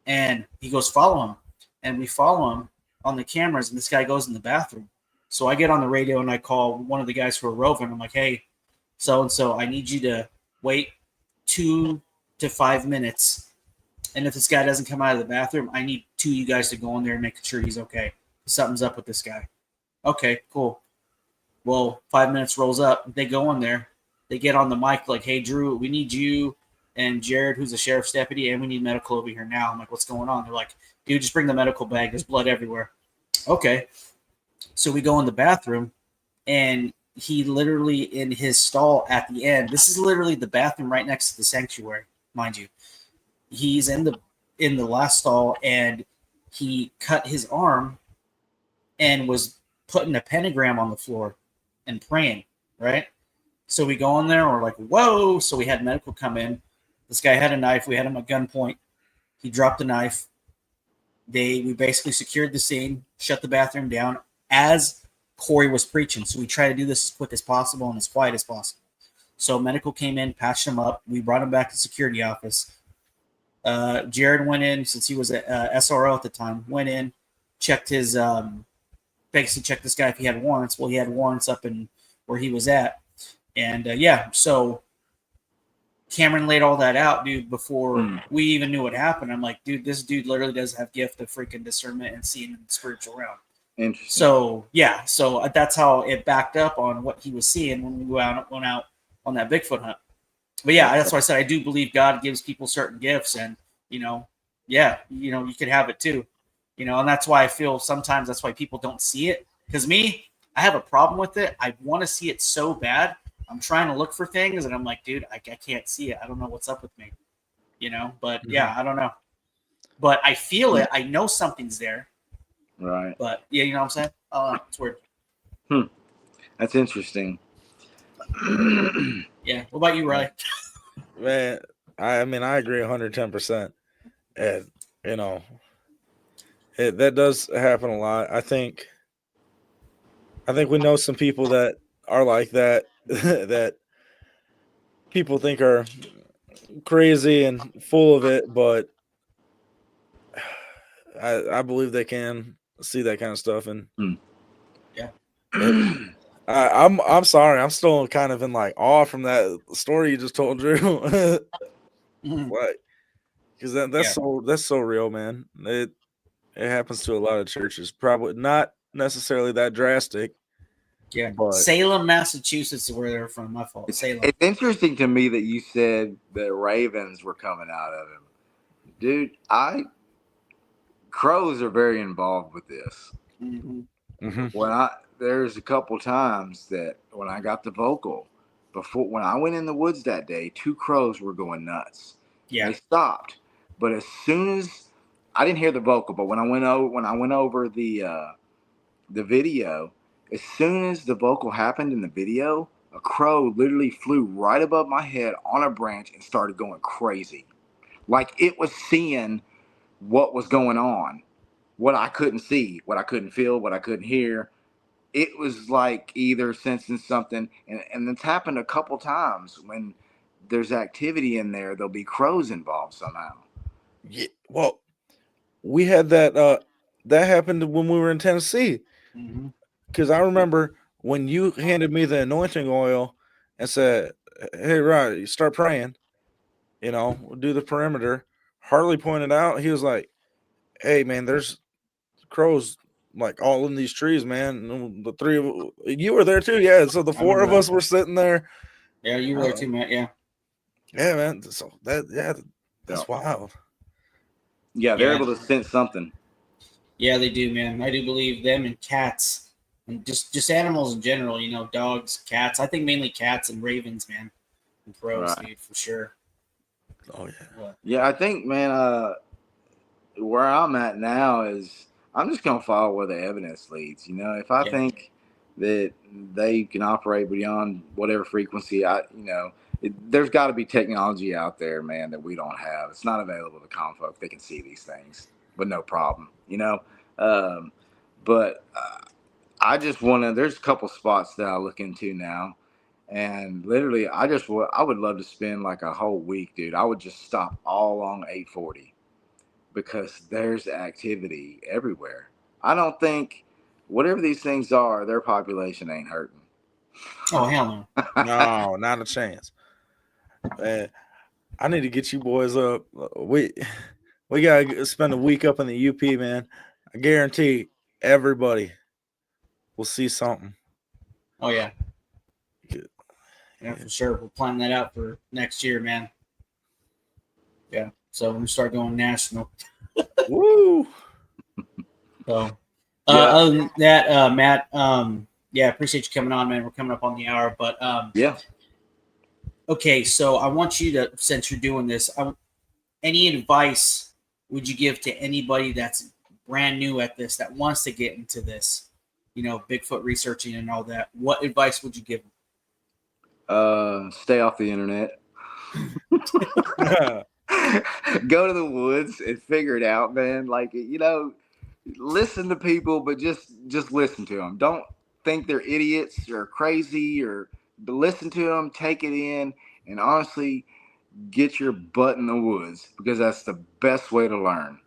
And he goes, follow him. And we follow him on the cameras, and this guy goes in the bathroom. So I get on the radio, and I call one of the guys who are roving. I'm like, hey, so-and-so, I need you to wait 2 to 5 minutes. And if this guy doesn't come out of the bathroom, I need 2 of you guys to go in there and make sure he's okay. Something's up with this guy. Okay, cool. Well, 5 minutes rolls up. They go in there. They get on the mic like, hey, Drew, we need you and Jared, who's a sheriff's deputy, and we need medical over here now. I'm like, what's going on? They're like, dude, just bring the medical bag. There's blood everywhere. Okay. So we go in the bathroom, and he literally in his stall at the end. This is literally the bathroom right next to the sanctuary, mind you. He's in the last stall, and he cut his arm and was putting a pentagram on the floor and praying, right? So we go in there, and we're like, whoa. So we had medical come in. This guy had a knife. We had him at gunpoint. He dropped the knife. We basically secured the scene, shut the bathroom down as Corey was preaching. So we try to do this as quick as possible and as quiet as possible. So medical came in, patched him up. We brought him back to security office. Jared went in, since he was at SRO at the time, went in, checked his, basically checked this guy if he had warrants. Well, he had warrants up in where he was at. And so Cameron laid all that out, dude, before we even knew what happened. I'm like, dude, this dude literally does have gift of freaking discernment and seeing in the spiritual realm. Interesting. So that's how it backed up on what he was seeing when we went out on that Bigfoot hunt. But yeah, that's why I said I do believe God gives people certain gifts, and you could have it too, and that's why I feel sometimes that's why people don't see it. Because me, I have a problem with it. I want to see it so bad. I'm trying to look for things, and I'm like, dude, I can't see it. I don't know what's up with me, But yeah, I don't know. But I feel it. I know something's there. Right. But yeah, you know what I'm saying? It's weird. That's interesting. Yeah. What about you, Ryley? Man, I agree 110%. And that does happen a lot. I think we know some people that are like that that people think are crazy and full of it, but I believe they can see that kind of stuff. And yeah, I'm sorry, I'm still kind of in like awe from that story you just told, Drew. Like, because that's so real, man. It happens to a lot of churches. Probably not necessarily that drastic. Yeah, but Salem, Massachusetts is where they're from. My fault. Salem. It's interesting to me that you said that ravens were coming out of him, dude. Crows are very involved with this. There's a couple times that when I got the vocal, when I went in the woods that day, 2 crows were going nuts. Yeah, they stopped, but as soon as I didn't hear the vocal, but when I went over the video, as soon as the vocal happened in the video, a crow literally flew right above my head on a branch and started going crazy, like it was seeing what was going on, what I couldn't see, what I couldn't feel, what I couldn't hear. It was like either sensing something, and it's happened a couple times when there's activity in there. There'll be crows involved somehow. Yeah, well, we had that happened when we were in Tennessee. Because I remember when you handed me the anointing oil and said, "Hey, Rod, you start praying, do the perimeter." Harley pointed out, he was like, "Hey, man, there's crows like all in these trees, man." And the 3 of you were there too, yeah. So the 4 of us were sitting there. Yeah, you were there too, Matt. Yeah, man. So that's wild. Yeah, they're able to sense something. Yeah, they do, man. I do believe them and cats. And just animals in general, dogs, cats. I think mainly cats and ravens, man, and crows, dude, for sure. Oh yeah. Yeah, I think, man. Where I'm at now is I'm just gonna follow where the evidence leads. If I think that they can operate beyond whatever frequency, there's got to be technology out there, man, that we don't have. It's not available to common folk. They can see these things with no problem, you know. But I just want to. There's a couple spots that I look into now, and literally, I would love to spend like a whole week, dude. I would just stop all along 840 because there's activity everywhere. I don't think whatever these things are, their population ain't hurting. Oh, hell no. No, not a chance. Man, I need to get you boys up. We gotta spend a week up in the UP, man. I guarantee everybody will see something. Oh yeah. Yeah, for sure. We'll plan that out for next year, man. Yeah. So we start going national. Woo! So other than that, Matt, yeah, appreciate you coming on, man. We're coming up on the hour, but yeah. Okay, so I want you to, since you're doing this, any advice would you give to anybody that's brand new at this, that wants to get into this, you know, Bigfoot researching and all that? What advice would you give them? Stay off the internet. Go to the woods and figure it out, man. Like, you know, listen to people, but just listen to them. Don't think they're idiots or crazy, but listen to them, take it in, and honestly, get your butt in the woods because that's the best way to learn.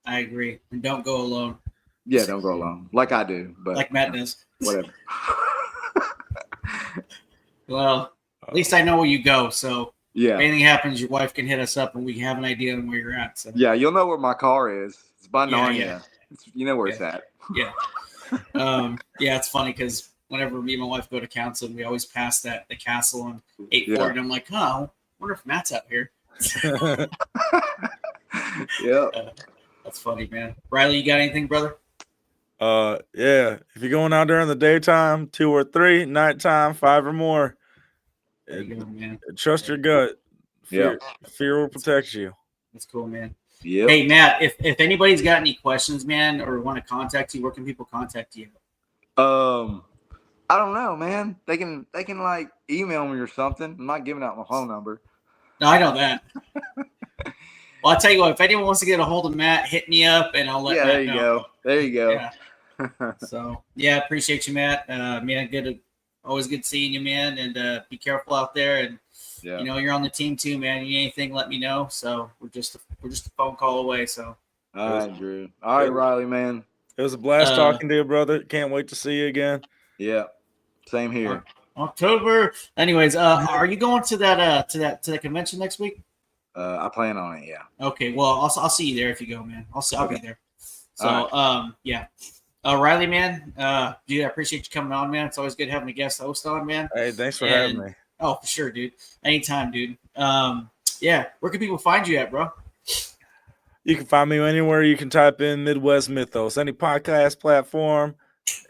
I agree. And don't go alone. Yeah, don't go alone. Like I do. But like Matt does. Whatever. Well, at least I know where you go. So yeah, if anything happens, your wife can hit us up and we can have an idea on where you're at. So yeah, you'll know where my car is. It's by Narnia. Yeah. You know where it's at. Yeah. Yeah, it's funny because whenever me and my wife go to counseling, we always pass the castle on 840. And I'm like, oh, I wonder if Matt's out here. Yeah. That's funny, man. Ryley, you got anything, brother? Yeah. If you're going out there in the daytime, 2 or 3, nighttime, 5 or more. There you go, man. Trust your gut. Fear will protect you. That's cool, man. Yep. Hey, Matt, if anybody's got any questions, man, or want to contact you, where can people contact you? I don't know, man. They can like email me or something. I'm not giving out my phone number. No, I know that. Well, I'll tell you what, if anyone wants to get a hold of Matt, hit me up and I'll let Matt know. There you go. Yeah. So, yeah, appreciate you, Matt. Man, always good seeing you, man. And be careful out there. And, you know, you're on the team too, man. You need anything, let me know. So we're just a phone call away. So. All right, Drew. All right, Ryley, man. It was a blast talking to you, brother. Can't wait to see you again. Yeah. Same here. October. Anyways, are you going to that convention next week? I plan on it. Yeah. Okay. Well, I'll see you there if you go, man. I'll be there. So, yeah. Ryley, man. Dude, I appreciate you coming on, man. It's always good having a guest host on, man. Hey, thanks for having me. Oh, for sure, dude. Anytime, dude. Yeah. Where can people find you at, bro? You can find me anywhere. You can type in Midwest Mythos, any podcast platform,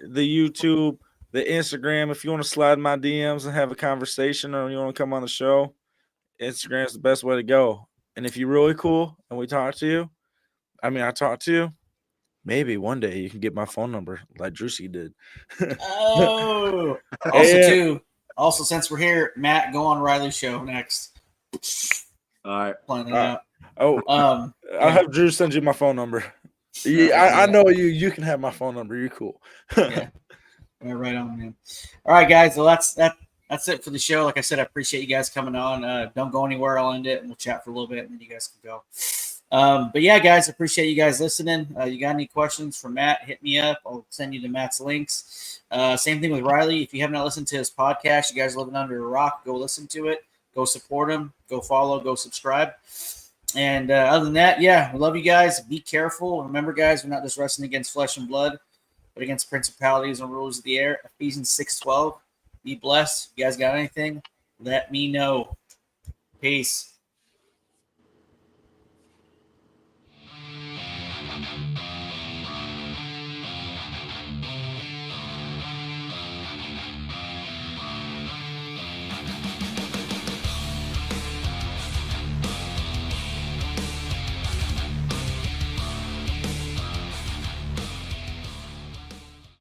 the YouTube, the Instagram. If you want to slide in my DMs and have a conversation or you want to come on the show, Instagram is the best way to go. And if you're really cool and I talk to you, maybe one day you can get my phone number like Drewski did. Oh. Also, since we're here, Matt, go on Ryley's show next. All right. Plan that out. I'll have Drew send you my phone number. Yeah, I know you. You can have my phone number. You're cool. Yeah. Right on, man. All right, guys. Well, that's it for the show. Like I said, I appreciate you guys coming on. Don't go anywhere. I'll end it and we'll chat for a little bit and then you guys can go. But yeah, guys, appreciate you guys listening. You got any questions for Matt, hit me up. I'll send you to Matt's links. Same thing with Ryley. If you have not listened to his podcast, you guys living under a rock, go listen to it. Go support him. Go follow. Go subscribe. And other than that, yeah, we love you guys. Be careful. Remember, guys, we're not just wrestling against flesh and blood, but against principalities and rulers of the air. Ephesians 6:12. Be blessed. If you guys got anything, let me know. Peace.